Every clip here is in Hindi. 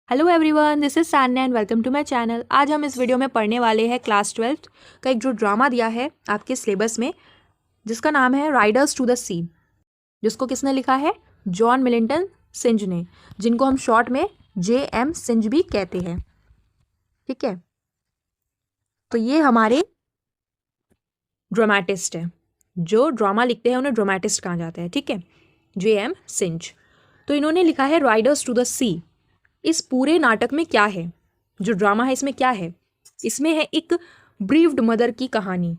Hello everyone, this is Sanya and welcome to my channel. आज हम इस वीडियो में पढ़ने वाले हैं क्लास 12th का एक जो ड्रामा दिया है आपके सिलेबस में, जिसका नाम है राइडर्स टू द सी, जिसको किसने लिखा है? जॉन मिलिंटन सिंज ने, जिनको हम शॉर्ट में JM सिंज भी कहते हैं। ठीक है, तो ये हमारे ड्रामेटिस्ट है। जो ड्रामा लिखते हैं उन्हें ड्रामेटिस्ट कहा जाता है। ठीक है, JM सिंज। तो इन्होंने लिखा है राइडर्स टू द सी। इस पूरे नाटक में क्या है, जो ड्रामा है इसमें क्या है? इसमें है एक ब्रीव्ड मदर की कहानी,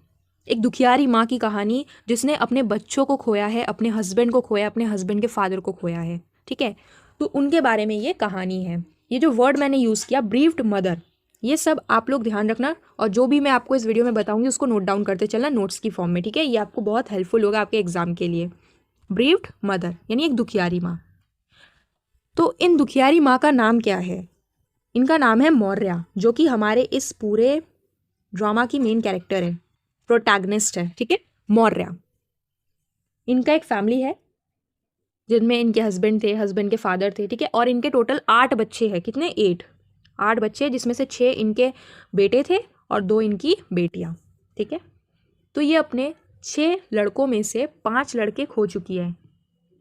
एक दुखियारी माँ की कहानी जिसने अपने बच्चों को खोया है, अपने हस्बैंड को खोया, अपने हस्बैंड के फादर को खोया है। ठीक है, तो उनके बारे में ये कहानी है। ये जो वर्ड मैंने यूज़ किया ब्रीव्ड मदर, ये सब आप लोग ध्यान रखना, और जो भी मैं आपको इस वीडियो में बताऊंगी उसको नोट डाउन करते चलना नोट्स की फॉर्म में। ठीक है, ये आपको बहुत हेल्पफुल होगा आपके एग्जाम के लिए। ब्रीव्ड मदर यानी एक दुखियारी माँ। तो इन दुखियारी माँ का नाम क्या है? इनका नाम है मौर्या, जो कि हमारे इस पूरे ड्रामा की मेन कैरेक्टर है, प्रोटैगनिस्ट है। ठीक है, मौर्या। इनका एक फैमिली है जिनमें इनके हस्बैंड थे, हस्बैंड के फादर थे। ठीक है, और इनके टोटल 8 बच्चे हैं। कितने? 8 बच्चे, जिसमें से 6 इनके बेटे थे और 2 इनकी बेटियां। ठीक है, तो ये अपने 6 लड़कों में से 5 लड़के खो चुकी है।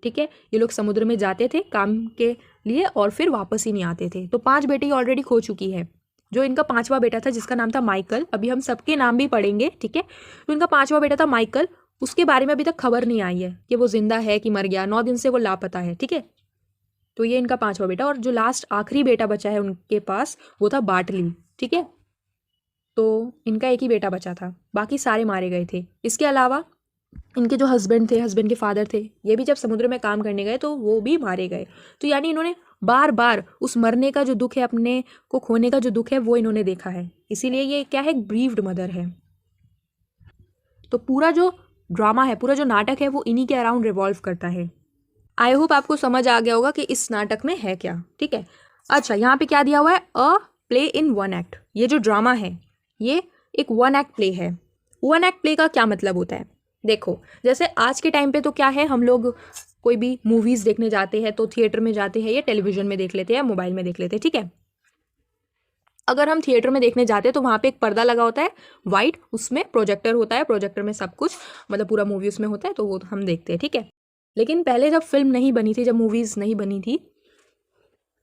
ठीक है, ये लोग समुद्र में जाते थे काम के लिए और फिर वापस ही नहीं आते थे। तो 5 बेटे ऑलरेडी खो चुकी है। जो इनका 5वां बेटा था जिसका नाम था माइकल, अभी हम सबके नाम भी पढ़ेंगे। ठीक है, तो इनका 5वां बेटा था माइकल, उसके बारे में अभी तक खबर नहीं आई है कि वो जिंदा है कि मर गया। 9 दिन से वो लापता है। ठीक है, तो ये इनका 5वां बेटा, और जो लास्ट आखिरी बेटा बचा है उनके पास वो था बाटली। ठीक है, तो इनका एक ही बेटा बचा था, बाकी सारे मारे गए थे। इसके अलावा इनके जो हस्बैंड थे, हस्बैंड के फादर थे, ये भी जब समुद्र में काम करने गए तो वो भी मारे गए। तो यानी इन्होंने बार बार उस मरने का जो दुख है, अपने को खोने का जो दुख है, वो इन्होंने देखा है। इसीलिए ये क्या है? ब्रीव्ड मदर है। तो पूरा जो ड्रामा है, पूरा जो नाटक है, वो इन्हीं के अराउंड रिवॉल्व करता है। आई होप आपको समझ आ गया होगा कि इस नाटक में है क्या। ठीक है, अच्छा, यहाँ पे क्या दिया हुआ है? अ प्ले इन 1 एक्ट। ये जो ड्रामा है ये एक 1 एक्ट प्ले है। 1 एक्ट प्ले का क्या मतलब होता है? देखो, जैसे आज के टाइम पे तो क्या है, हम लोग कोई भी मूवीज देखने जाते हैं तो थिएटर में जाते हैं या टेलीविजन में देख लेते हैं या मोबाइल में देख लेते हैं। ठीक है, अगर हम थिएटर में देखने जाते हैं तो वहाँ पे एक पर्दा लगा होता है वाइट, उसमें प्रोजेक्टर होता है, प्रोजेक्टर में सब कुछ, मतलब पूरा मूवी उसमें होता है, तो वो हम देखते हैं। ठीक है, लेकिन पहले जब फिल्म नहीं बनी थी, जब मूवीज नहीं बनी थी,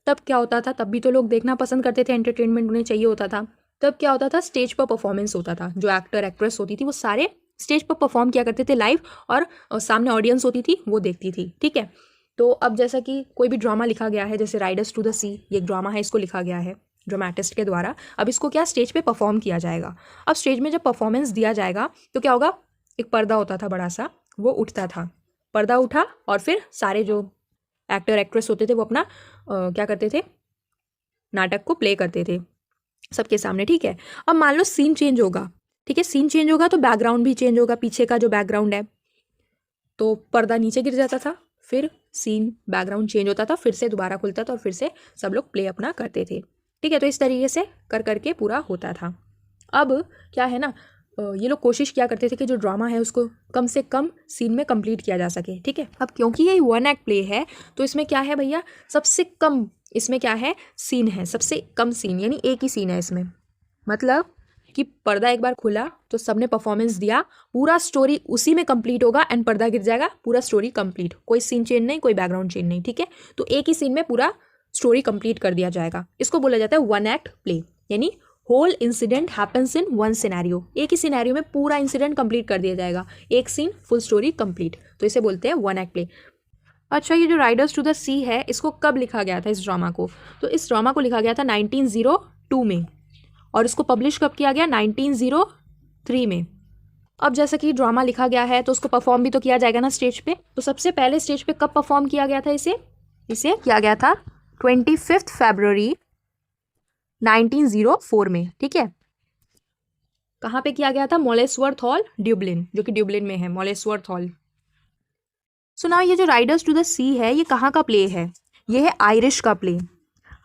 तब क्या होता था? तब भी तो लोग देखना पसंद करते थे, एंटरटेनमेंट उन्हें चाहिए होता था। तब क्या होता था? स्टेज पर परफॉर्मेंस होता था। जो एक्टर एक्ट्रेस होती थी वो सारे स्टेज पर परफॉर्म किया करते थे लाइव, और सामने ऑडियंस होती थी, वो देखती थी। ठीक है, तो अब जैसा कि कोई भी ड्रामा लिखा गया है, जैसे राइडर्स टू द सी, ये एक ड्रामा है, इसको लिखा गया है ड्रामेटिस्ट के द्वारा। अब इसको क्या स्टेज पे परफॉर्म किया जाएगा। अब स्टेज में जब परफॉर्मेंस दिया जाएगा तो क्या होगा? एक पर्दा होता था बड़ा सा, वो उठता था, पर्दा उठा और फिर सारे जो एक्टर एक्ट्रेस होते थे वो अपना क्या करते थे? नाटक को प्ले करते थे सबके सामने। ठीक है, अब मान लो सीन चेंज होगा। ठीक है, सीन चेंज होगा तो बैकग्राउंड भी चेंज होगा। पीछे का जो बैकग्राउंड है, तो पर्दा नीचे गिर जाता था, फिर सीन बैकग्राउंड चेंज होता था, फिर से दोबारा खुलता था और फिर से सब लोग प्ले अपना करते थे। ठीक है, तो इस तरीके से कर करके पूरा होता था। अब क्या है ना, ये लोग कोशिश किया करते थे कि जो ड्रामा है उसको कम से कम सीन में कंप्लीट किया जा सके। ठीक है, अब क्योंकि ये 1 एक्ट प्ले है तो इसमें क्या है भैया? सबसे कम इसमें क्या है? सीन है, सबसे कम सीन, यानी एक ही सीन है इसमें। मतलब कि पर्दा एक बार खुला तो सबने परफॉर्मेंस दिया, पूरा स्टोरी उसी में कंप्लीट होगा, एंड पर्दा गिर जाएगा, पूरा स्टोरी कंप्लीट, कोई सीन चेंज नहीं, कोई बैकग्राउंड चेंज नहीं। ठीक है, तो एक ही सीन में पूरा स्टोरी कंप्लीट कर दिया जाएगा। इसको बोला जाता है 1 एक्ट प्ले, यानी whole incident happens in 1 scenario. एक ही सिनेरियो में पूरा इंसिडेंट कंप्लीट कर दिया जाएगा, एक सीन, फुल स्टोरी कंप्लीट, तो इसे बोलते हैं 1 एक्ट प्ले। अच्छा, ये जो राइडर्स टू द सी है, इसको कब लिखा गया था इस ड्रामा को? तो इस ड्रामा को लिखा गया था 1902 में, और इसको पब्लिश कब किया गया? 1903 में। अब जैसा कि ड्रामा लिखा गया है तो उसको परफॉर्म भी तो किया जाएगा ना स्टेज पे। तो सबसे पहले स्टेज पे कब परफॉर्म किया गया था इसे? इसे किया गया था 25 फरवरी 1904 में। ठीक है, कहाँ पे किया गया था? मोलेसवर्थ हॉल, ड्यूब्लिन, जो कि ड्यूब्लिन में है, मोलेसवर्थ हॉल। सो नाउ ये जो राइडर्स टू द सी है, ये कहाँ का प्ले है? ये है आयरिश का प्ले।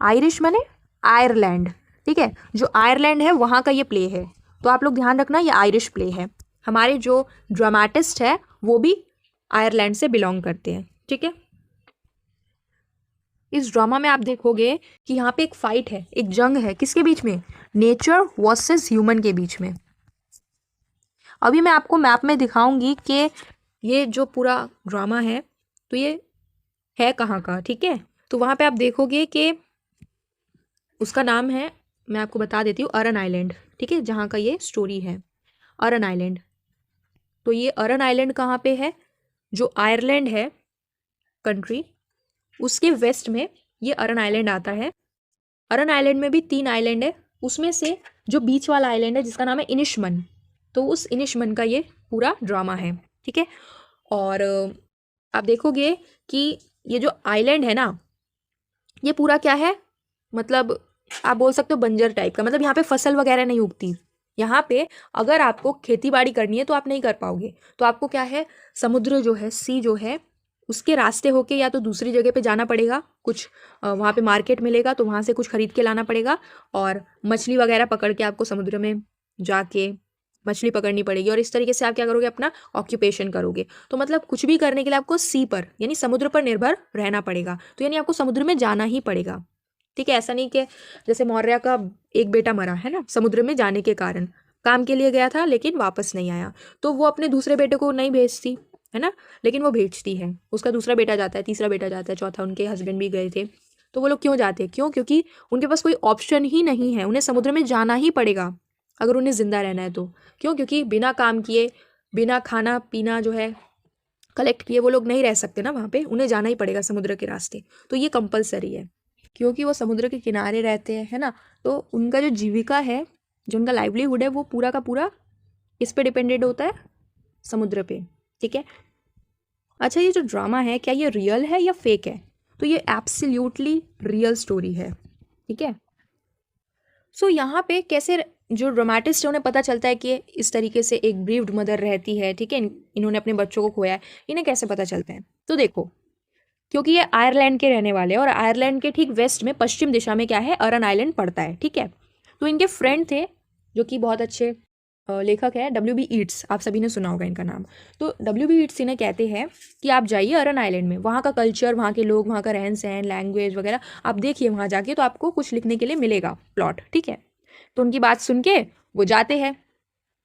आयरिश माने आयरलैंड। ठीक है, जो आयरलैंड है वहाँ का ये प्ले है, तो आप लोग ध्यान रखना ये आयरिश प्ले है। हमारे जो ड्रामेटिस्ट है वो भी आयरलैंड से बिलोंग करते हैं। ठीक है, इस ड्रामा में आप देखोगे कि यहाँ पे एक फाइट है, एक जंग है, किसके बीच में? नेचर वर्सेस ह्यूमन के बीच में। अभी मैं आपको मैप में दिखाऊंगी कि ये जो पूरा ड्रामा है तो ये है कहाँ का, ठीक है। तो वहाँ पे आप देखोगे कि उसका नाम है, मैं आपको बता देती हूँ, अरन आइलैंड, ठीक है, जहाँ का ये स्टोरी है, अरन आइलैंड। तो ये अरन आइलैंड कहाँ पे है? जो आयरलैंड है कंट्री, उसके वेस्ट में ये अरन आइलैंड आता है। अरन आइलैंड में भी 3 आइलैंड है, उसमें से जो बीच वाला आइलैंड है जिसका नाम है इनिशमन, तो उस इनिशमन का ये पूरा ड्रामा है, ठीक है। और आप देखोगे कि ये जो आइलैंड है ना, ये पूरा क्या है, मतलब आप बोल सकते हो बंजर टाइप का, मतलब यहाँ पे फसल वगैरह नहीं उगती। यहाँ पे अगर आपको खेती बाड़ी करनी है तो आप नहीं कर पाओगे। तो आपको क्या है, समुद्र जो है, सी जो है, उसके रास्ते होके या तो दूसरी जगह पे जाना पड़ेगा, कुछ वहाँ पे मार्केट मिलेगा तो वहाँ से कुछ खरीद के लाना पड़ेगा, और मछली वगैरह पकड़ के आपको समुद्र में जाके मछली पकड़नी पड़ेगी, और इस तरीके से आप क्या करोगे, अपना ऑक्यूपेशन करोगे। तो मतलब कुछ भी करने के लिए आपको सी पर यानी समुद्र पर निर्भर रहना पड़ेगा। तो यानी आपको समुद्र में जाना ही पड़ेगा, ठीक है। ऐसा नहीं कि जैसे मौर्य का एक बेटा मरा है ना समुद्र में जाने के कारण, काम के लिए गया था लेकिन वापस नहीं आया, तो वो अपने दूसरे बेटे को नहीं भेजती है ना, लेकिन वो भेजती है, उसका दूसरा बेटा जाता है, तीसरा बेटा जाता है, चौथा, उनके हस्बैंड भी गए थे। तो वो लोग क्यों जाते हैं? क्यों? क्योंकि उनके पास कोई ऑप्शन ही नहीं है, उन्हें समुद्र में जाना ही पड़ेगा अगर उन्हें जिंदा रहना है तो। क्यों? क्योंकि बिना काम किए, बिना खाना पीना जो है कलेक्ट किए वो लोग नहीं रह सकते ना वहाँ पे, उन्हें जाना ही पड़ेगा समुद्र के रास्ते। तो ये कंपलसरी है, क्योंकि वो समुद्र के किनारे रहते हैं, है ना। तो उनका जो जीविका है, जो उनका लाइवलीहुड है, वो पूरा का पूरा इस पे डिपेंडेड होता है, समुद्र पे, ठीक है। अच्छा, ये जो ड्रामा है क्या ये रियल है या फेक है? तो ये एब्सोल्युटली रियल स्टोरी है, ठीक है। सो यहाँ पे कैसे जो ड्रामेटिस्ट है उन्हें पता चलता है कि इस तरीके से एक ब्रीव्ड मदर रहती है, ठीक है, इन्होंने अपने बच्चों को खोया है, इन्हें कैसे पता चलता है? तो देखो, क्योंकि ये आयरलैंड के रहने वाले हैं और आयरलैंड के ठीक वेस्ट में पश्चिम दिशा में क्या है, अरन आइलैंड पड़ता है, ठीक है। तो इनके फ्रेंड थे जो कि बहुत अच्छे लेखक है, W.B. ईट्स, आप सभी ने सुना होगा इनका नाम। तो W.B. ईट्स इन्हें कहते हैं कि आप जाइए अरन आइलैंड में, वहाँ का कल्चर, वहाँ के लोग, वहाँ का रहन सहन, लैंग्वेज वगैरह आप देखिए, वहाँ जाके तो आपको कुछ लिखने के लिए मिलेगा प्लॉट, ठीक है। तो उनकी बात सुन के वो जाते हैं,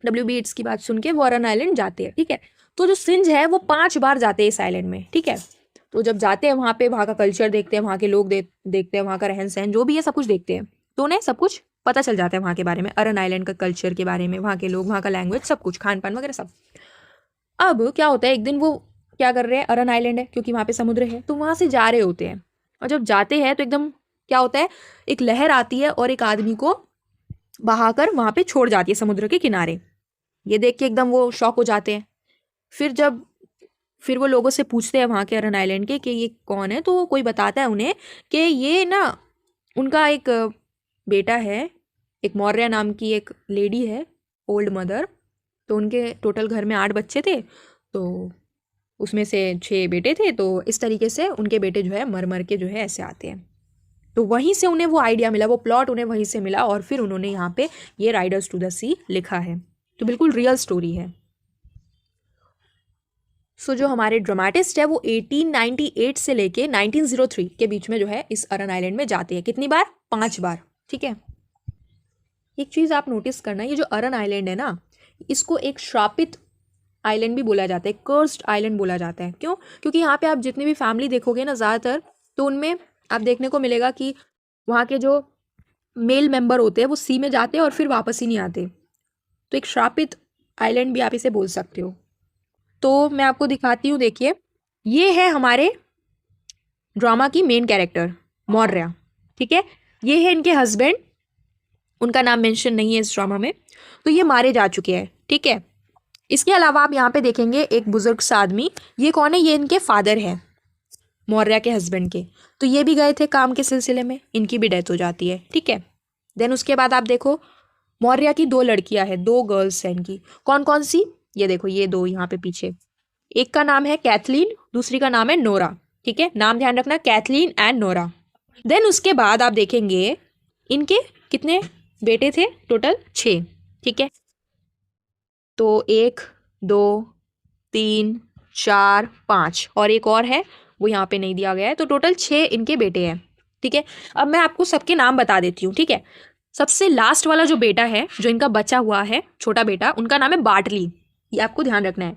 W.B. ईट्स की बात सुन के वो अरन आइलैंड जाते हैं, ठीक है। तो जो सिंज है वो 5 बार जाते हैं इस आइलैंड में, ठीक है। तो जब जाते हैं वहाँ पे, वहाँ का कल्चर देखते हैं, वहाँ के लोग देखते हैं, वहाँ का रहन सहन जो भी है सब कुछ देखते हैं, तो उन्हें सब कुछ पता चल जाता है वहाँ के बारे में, अरन आइलैंड का कल्चर के बारे में, वहाँ के लोग, वहाँ का लैंग्वेज, सब कुछ, खान पान वगैरह सब। अब क्या होता है, एक दिन वो क्या कर रहे हैं, अरन आइलैंड है क्योंकि वहाँ पे समुद्र है, तो वहाँ से जा रहे होते हैं, और जब जाते हैं तो एकदम क्या होता है, एक लहर आती है और एक आदमी को बहाकर वहाँ पे छोड़ जाती है समुद्र के किनारे। ये देख के एकदम वो शॉक हो जाते हैं। फिर वो लोगों से पूछते हैं वहाँ के अरन आइलैंड के कि ये कौन है, तो कोई बताता है उन्हें कि ये ना उनका एक बेटा है, एक मौर्य नाम की एक लेडी है, ओल्ड मदर। तो उनके टोटल घर में 8 बच्चे थे, तो उसमें से 6 बेटे थे, तो इस तरीके से उनके बेटे जो है मर मर के जो है ऐसे आते हैं। तो वहीं से उन्हें वो आइडिया मिला, वो प्लॉट उन्हें वहीं से मिला, और फिर उन्होंने यहाँ पे ये राइडर्स टू द सी लिखा है। तो बिल्कुल रियल स्टोरी है। सो जो हमारे ड्रामेटिस्ट है वो 1898 से लेके 1903 के बीच में जो है इस अरन आइलैंड में जाते हैं। कितनी बार? 5 बार, ठीक है। एक चीज़ आप नोटिस करना, ये जो अरन आइलैंड है ना, इसको एक श्रापित आइलैंड भी बोला जाता है, कर्स्ड आइलैंड बोला जाता है। क्यों? क्योंकि यहाँ पे आप जितनी भी फैमिली देखोगे ना ज़्यादातर, तो उनमें आप देखने को मिलेगा कि वहाँ के जो मेल मेंबर होते हैं वो सी में जाते हैं और फिर वापस ही नहीं आते। तो एक श्रापित आइलैंड भी आप इसे बोल सकते हो। तो मैं आपको दिखाती हूँ, देखिए, ये है हमारे ड्रामा की मेन कैरेक्टर मौर्य, ठीक है। ये है इनके हस्बैंड, उनका नाम मेंशन नहीं है इस ड्रामा में, तो ये मारे जा चुके हैं, ठीक है। इसके अलावा आप यहाँ पे देखेंगे एक बुजुर्ग सा आदमी, ये कौन है? ये इनके फादर है, मौर्य के हस्बैंड के। तो ये भी गए थे काम के सिलसिले में, इनकी भी डेथ हो जाती है, ठीक है। देन उसके बाद आप देखो, मौर्य की 2 लड़कियां हैं, 2 गर्ल्स हैं इनकी। कौन कौन सी? ये देखो, ये 2 यहाँ पे पीछे, एक का नाम है कैथलीन, दूसरी का नाम है नोरा, ठीक है। नाम ध्यान रखना, कैथलीन एंड नोरा। देन उसके बाद आप देखेंगे इनके कितने बेटे थे, टोटल 6, ठीक है। तो 1 2 3 4 5 और एक और है, वो यहाँ पे नहीं दिया गया है। तो टोटल 6 इनके बेटे हैं, ठीक है। अब मैं आपको सबके नाम बता देती हूँ, ठीक है। सबसे लास्ट वाला जो बेटा है, जो इनका बचा हुआ है छोटा बेटा, उनका नाम है बार्टली, ये आपको ध्यान रखना है।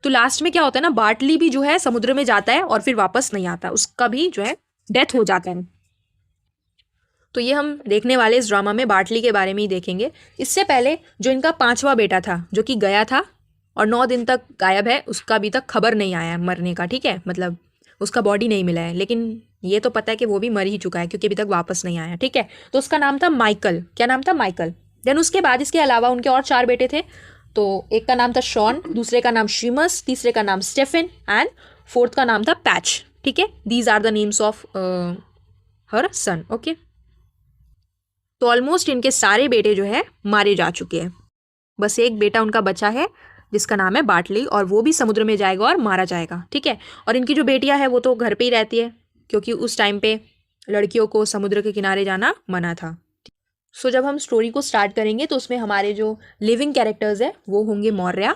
तो लास्ट में क्या होता है ना, बार्टली भी जो है समुद्र में जाता है और फिर वापस नहीं आता, उसका भी जो है डेथ हो जाता है। तो ये हम देखने वाले इस ड्रामा में बार्टली के बारे में ही देखेंगे। इससे पहले जो इनका 5वां बेटा था, जो कि गया था और 9 दिन तक गायब है, उसका अभी तक खबर नहीं आया है मरने का, ठीक है, मतलब उसका बॉडी नहीं मिला है, लेकिन ये तो पता है कि वो भी मर ही चुका है क्योंकि अभी तक वापस नहीं आया, ठीक है। तो उसका नाम था माइकल, क्या नाम था, माइकल। देन उसके बाद इसके अलावा उनके और 4 बेटे थे। तो एक का नाम था शॉन, दूसरे का नाम शीमस, तीसरे का नाम स्टेफन एंड फोर्थ का नाम था पैच, ठीक है। These are the names of her son, okay. तो ऑलमोस्ट इनके सारे बेटे जो है मारे जा चुके हैं, बस एक बेटा उनका बचा है जिसका नाम है बार्टली, और वो भी समुद्र में जाएगा और मारा जाएगा, ठीक है। और इनकी जो बेटियां हैं वो तो घर पे ही रहती है क्योंकि उस टाइम पे लड़कियों को समुद्र के किनारे जाना मना था। सो जब हम स्टोरी को स्टार्ट करेंगे तो उसमें हमारे जो लिविंग कैरेक्टर्स है वो होंगे Maurya,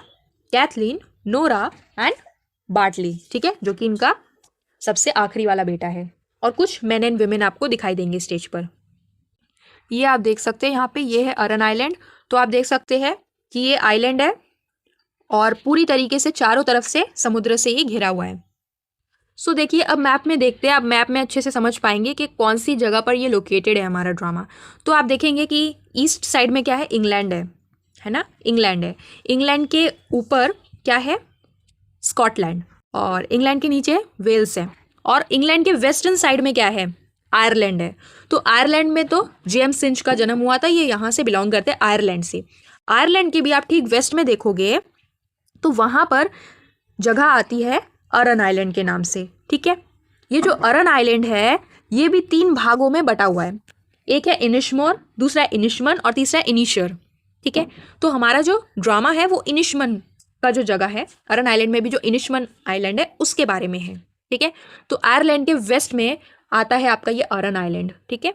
Kathleen, Nora and Bartley, ठीक है, जो कि इनका सबसे आखिरी वाला बेटा है। और कुछ मेन एंड वुमेन आपको दिखाई देंगे स्टेज पर। ये आप देख सकते हैं यहाँ पे, ये है अरन आइलैंड। तो आप देख सकते हैं कि ये आइलैंड है और पूरी तरीके से चारों तरफ से समुद्र से ही घिरा हुआ है। सो देखिए, अब मैप में देखते हैं, अब मैप में अच्छे से समझ पाएंगे कि कौन सी जगह पर ये लोकेटेड है हमारा ड्रामा। तो आप देखेंगे कि ईस्ट साइड में क्या है, इंग्लैंड है ना, इंग्लैंड है। इंग्लैंड के ऊपर क्या है, स्कॉटलैंड, और इंग्लैंड के नीचे वेल्स है। और इंग्लैंड के वेस्टर्न साइड में क्या है, आयरलैंड है। तो आयरलैंड में तो जेम्स सिंच का जन्म हुआ था, ये यहाँ से बिलोंग करते हैं, आयरलैंड से। आयरलैंड के भी आप ठीक वेस्ट में देखोगे तो वहाँ पर जगह आती है अरन आइलैंड के नाम से, ठीक है। ये जो अरन आइलैंड है ये भी 3 भागों में बटा हुआ है, एक है इनिशमोर, दूसरा है इनिशमन और तीसरा है इनिशर, ठीक है। तो हमारा जो ड्रामा है वो इनिशमन का जो जगह है, अरन आइलैंड में भी जो इनिशमन आइलैंड है उसके बारे में है, ठीक है। तो आयरलैंड के वेस्ट में आता है आपका ये अरन आइलैंड, ठीक है।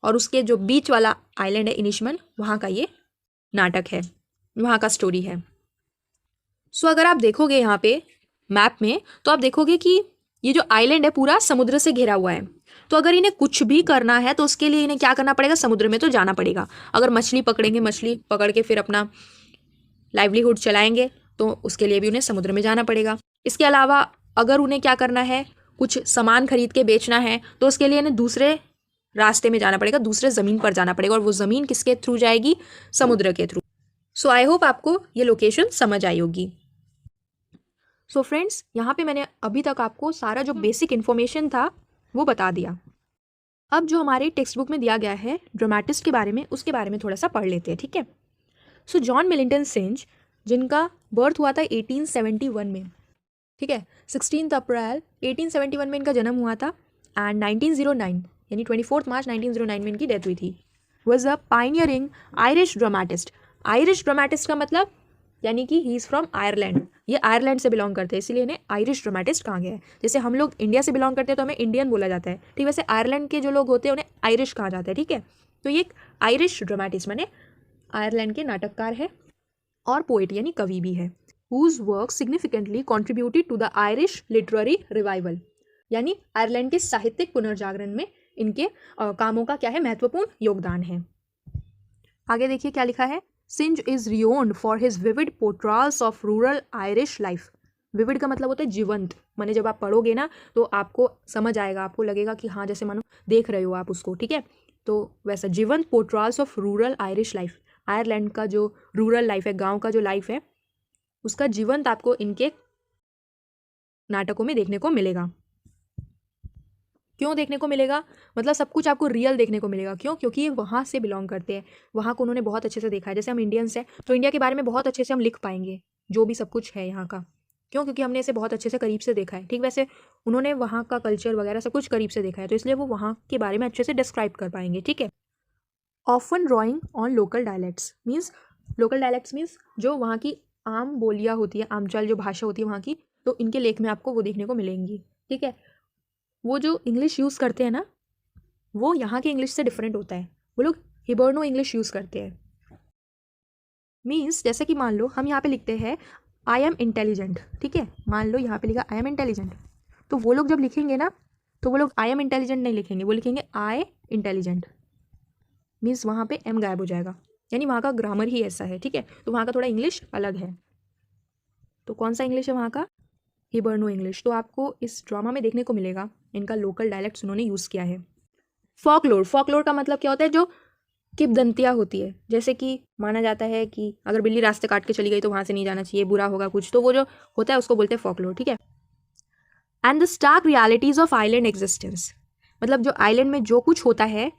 और उसके जो बीच वाला आइलैंड है इनिशमन, वहाँ का ये नाटक है, वहाँ का स्टोरी है। सो अगर आप देखोगे यहाँ पे मैप में तो आप देखोगे कि ये जो आइलैंड है पूरा समुद्र से घिरा हुआ है। तो अगर इन्हें कुछ भी करना है तो उसके लिए इन्हें क्या करना पड़ेगा, समुद्र में तो जाना पड़ेगा। अगर मछली पकड़ेंगे, मछली पकड़ के फिर अपना लाइवलीहुड चलाएंगे तो उसके लिए भी उन्हें समुद्र में जाना पड़ेगा। इसके अलावा अगर उन्हें क्या करना है, कुछ सामान खरीद के बेचना है तो उसके लिए इन्हें दूसरे रास्ते में जाना पड़ेगा, दूसरे ज़मीन पर जाना पड़ेगा। और वो ज़मीन किसके थ्रू जाएगी, समुद्र के थ्रू। सो आई होप आपको ये लोकेशन समझ आई होगी। सो फ्रेंड्स, यहाँ पे मैंने अभी तक आपको सारा जो बेसिक इन्फॉर्मेशन था वो बता दिया। अब जो हमारे टेक्स्ट बुक में दिया गया है ड्रामेटिस्ट के बारे में, उसके बारे में थोड़ा सा पढ़ लेते हैं, ठीक है। सो जॉन मिलिंटन सिंच, जिनका बर्थ हुआ था 1871 में, ठीक है, 16 अप्रैल 1871 में इनका जन्म हुआ था। एंड 1909 यानी 24 मार्च 1909 में इनकी डेथ हुई थी। Was a pioneering Irish dramatist. Irish dramatist का मतलब यानी कि ही इज़ फ्रॉम आयरलैंड, ये आयरलैंड से बिलोंग करते हैं, इसलिए इन्हें आयरिश ड्रामेटिस्ट कहा गया है। जैसे हम लोग इंडिया से बिलोंग करते हैं तो हमें इंडियन बोला जाता है, ठीक वैसे आयरलैंड के जो लोग होते हैं उन्हें आयरिश कहा जाता है, ठीक है। तो ये एक आयरिश ड्रामेटिस्ट माने आयरलैंड के नाटककार है और पोएट यानी कवि भी है। whose work significantly contributed to the Irish literary revival, यानी आयरलैंड के साहित्यिक पुनर्जागरण में इनके कामों का क्या है, महत्वपूर्ण योगदान है। आगे देखिए क्या लिखा है, Synge is renowned for his vivid portrayals of rural Irish life. Vivid का मतलब होता है जीवंत, माने जब आप पढ़ोगे ना तो आपको समझ आएगा, आपको लगेगा कि हाँ जैसे मानो देख रहे हो आप उसको, ठीक है। तो वैसा जीवंत portrayals of rural Irish life, Ireland का जो रूरल लाइफ है, गाँव का जो लाइफ है, उसका जीवंत आपको इनके नाटकों में देखने को मिलेगा। क्यों देखने को मिलेगा, मतलब सब कुछ आपको रियल देखने को मिलेगा। क्यों, क्योंकि ये वहाँ से बिलोंग करते हैं, वहाँ को उन्होंने बहुत अच्छे से देखा है। जैसे हम इंडियंस हैं तो इंडिया के बारे में बहुत अच्छे से हम लिख पाएंगे जो भी सब कुछ है यहाँ का। क्यों, क्योंकि हमने इसे बहुत अच्छे से करीब से देखा है, ठीक वैसे उन्होंने वहाँ का कल्चर वगैरह सब कुछ करीब से देखा है, तो इसलिए वो वहाँ के बारे में अच्छे से डिस्क्राइब कर पाएंगे, ठीक है। Often drawing on local dialects means, local dialects means जो वहाँ की आम बोलियाँ होती है, आमचाल जो भाषा होती है वहाँ की, तो इनके लेख में आपको वो देखने को मिलेंगी, ठीक है। वो जो इंग्लिश यूज़ करते हैं ना, वो यहाँ के इंग्लिश से डिफरेंट होता है। वो लोग हिबर्नो इंग्लिश यूज़ करते हैं। मीन्स जैसे कि मान लो हम यहाँ पे लिखते हैं आई एम इंटेलिजेंट, ठीक है, मान लो यहाँ पे लिखा आई एम इंटेलिजेंट, तो वो लोग जब लिखेंगे ना तो वो लोग आई एम इंटेलिजेंट नहीं लिखेंगे, वो लिखेंगे आई इंटेलिजेंट, मीन्स वहाँ पे एम गायब हो जाएगा, यानी वहाँ का ग्रामर ही ऐसा है, ठीक है। तो वहाँ का थोड़ा इंग्लिश अलग है। तो कौन सा इंग्लिश है वहाँ का? हिबर्नो इंग्लिश। तो आपको इस ड्रामा में देखने को मिलेगा इनका लोकल डायलेक्ट्स उन्होंने यूज़ किया है। फॉकलोर, फॉकलोर का मतलब क्या होता है? जो किंवदंतियाँ होती है, जैसे कि माना जाता है कि अगर बिल्ली रास्ते काट के चली गई तो वहाँ से नहीं जाना चाहिए, बुरा होगा कुछ, तो वो जो होता है उसको बोलते हैं फॉकलोर, ठीक है। And the stark realities of island existence, मतलब जो आइलैंड में जो कुछ होता है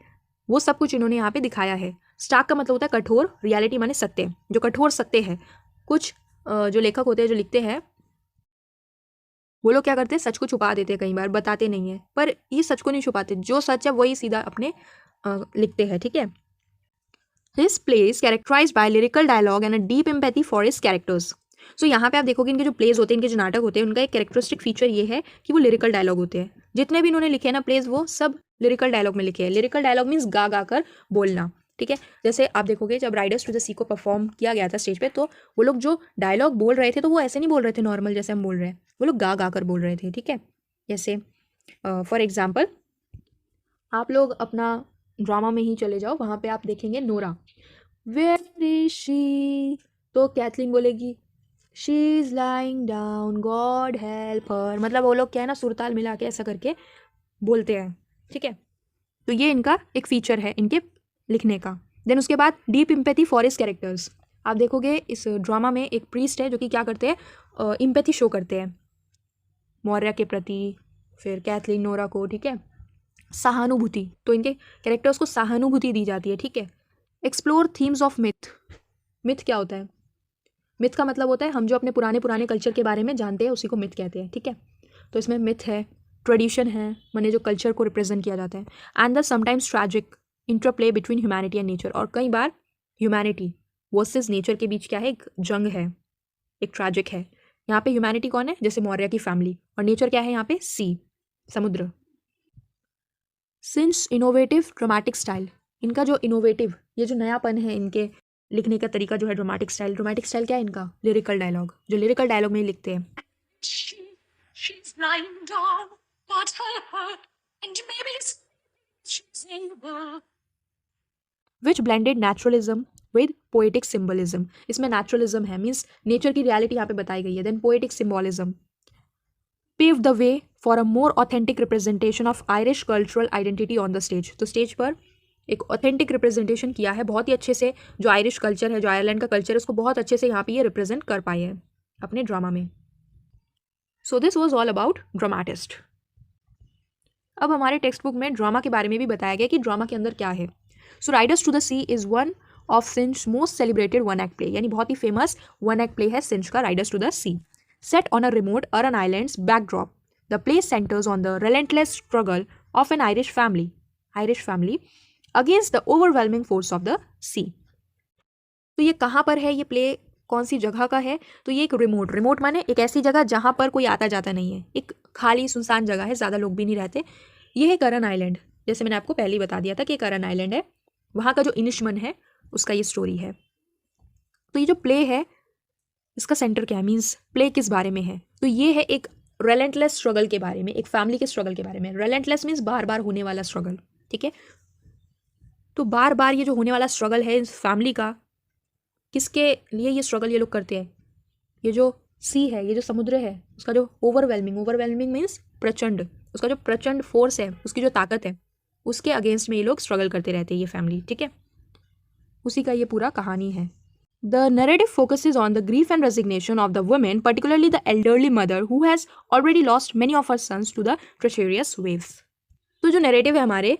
वो सब कुछ इन्होंने यहाँ पे दिखाया है। स्टार्क का मतलब होता है कठोर, रियलिटी माने सत्य, जो कठोर सत्य है। कुछ जो लेखक होते हैं जो लिखते हैं वो लोग क्या करते हैं, सच को छुपा देते हैं, कई बार बताते नहीं है, पर ये सच को नहीं छुपाते, जो सच है वही सीधा अपने लिखते हैं, ठीक है। His plays characterized by lyrical dialogue and a deep empathy for his characters. So यहाँ पे आप देखोगे इनके जो प्लेज होते हैं, इनके जो नाटक होते हैं, उनका एक कैरेक्टरिस्टिक फीचर ये है कि वो लिरिकल डायलॉग होते हैं। जितने भी इन्होंने लिखे हैं ना प्लेज, वो सब लिरिकल डायलॉग में लिखे हैं। लिरिकल डायलॉग मीन्स गा गा कर बोलना, ठीक है। जैसे आप देखोगे जब राइडर्स टू द सी को परफॉर्म किया गया था स्टेज पे, तो वो लोग जो डायलॉग बोल रहे थे तो वो ऐसे नहीं बोल रहे थे नॉर्मल जैसे हम बोल रहे हैं, वो लोग गा गा कर बोल रहे थे, ठीक है। जैसे फॉर एग्जाम्पल आप लोग अपना ड्रामा में ही चले जाओ, वहाँ पे आप देखेंगे नोरा, वेयर इज शी, तो कैथलीन बोलेगी she is lying down God help her, मतलब वो लोग क्या है ना सुरताल मिला के ऐसा करके बोलते हैं, ठीक है। तो ये इनका एक फीचर है इनके लिखने का। देन उसके बाद deep empathy for his characters. आप देखोगे इस ड्रामा में एक प्रीस्ट है जो कि क्या करते हैं, इम्पैथी शो करते हैं मौर्य के प्रति, फिर कैथलीन, नोरा को, ठीक है। सहानुभूति, तो इनके कैरेक्टर्स को सहानुभूति दी जाती है, ठीक है। Explore themes of myth. Myth क्या होता है? मिथ का मतलब होता है हम जो अपने पुराने पुराने कल्चर के बारे में जानते हैं उसी को मिथ कहते हैं, ठीक है। तो इसमें मिथ है, ट्रेडिशन है, माने जो कल्चर को रिप्रेजेंट किया जाता है, and the sometimes tragic interplay between humanity and nature. और कई बार ह्यूमैनिटी वर्सेस नेचर के बीच क्या है, एक जंग है, एक ट्रैजिक है। यहाँ पे ह्यूमैनिटी कौन है? जैसे मौर्य की फैमिली, और नेचर क्या है यहाँ पे? सी, समुद्र। सिंस इनोवेटिव ड्रामेटिक स्टाइल, इनका जो इनोवेटिव, ये जो नयापन है इनके लिखने का तरीका जो है, ड्रामेटिक स्टाइल क्या है इनका? लिरिकल डायलॉग, जो लिरिकल डायलॉग में ही लिखते हैं। She's lying down, but her hurt, and maybe she's able. Which blended naturalism with poetic symbolism. इसमें naturalism है, मीन्स नेचर की रियलिटी यहाँ पे बताई गई है। Then poetic symbolism paved the way for a more authentic representation of Irish cultural identity on the stage. तो स्टेज पर एक ऑथेंटिक रिप्रेजेंटेशन किया है बहुत ही अच्छे से, जो आयरिश कल्चर है, जो आयरलैंड का कल्चर है, उसको बहुत अच्छे से यहाँ पे ये रिप्रेजेंट कर पाए हैं अपने ड्रामा में। So this was all about dramatist. अब हमारे टेक्स्ट बुक में ड्रामा के बारे में भी बताया गया कि ड्रामा के अंदर क्या है। So Riders to the Sea is one of Synge's most celebrated one act play, यानी बहुत ही फेमस वन एक्ट प्ले है सिंच का, Riders to the Sea. Set on a remote Aran Islands backdrop, the play centers on the relentless struggle of an Irish family against the overwhelming force of the sea. तो ये कहाँ पर है ये प्ले, कौन सी जगह का है? तो ये एक रिमोट माने एक ऐसी जगह जहाँ पर कोई आता जाता नहीं है, एक खाली सुनसान जगह है, ज़्यादा लोग भी नहीं रहते। ये है करन आइलैंड, जैसे मैंने आपको पहले ही बता दिया था कि करन आइलैंड है, वहाँ का जो इनिशमन है उसका ये स्टोरी है। तो ये जो प्ले है इसका सेंटर क्या है, मीन्स प्ले किस बारे में है? तो ये है एक रेलेंटलेस स्ट्रगल के बारे में, एक फैमिली के स्ट्रगल के बारे में। रेलेंटलेस मीन्स बार बार होने वाला स्ट्रगल, ठीक है। तो बार बार ये जो होने वाला स्ट्रगल है इस फैमिली का, किसके लिए ये स्ट्रगल ये लोग करते हैं? ये जो सी है, ये जो समुद्र है, उसका जो ओवरवेलमिंग मीन्स प्रचंड, उसका जो प्रचंड फोर्स है, उसकी जो ताकत है, उसके अगेंस्ट में ये लोग स्ट्रगल करते रहते हैं ये फैमिली, ठीक है। उसी का ये पूरा कहानी है। The narrative focuses on the grief and resignation of the women, particularly the elderly mother who has already lost many of her sons to the treacherous waves. तो जो नैरेटिव है हमारे,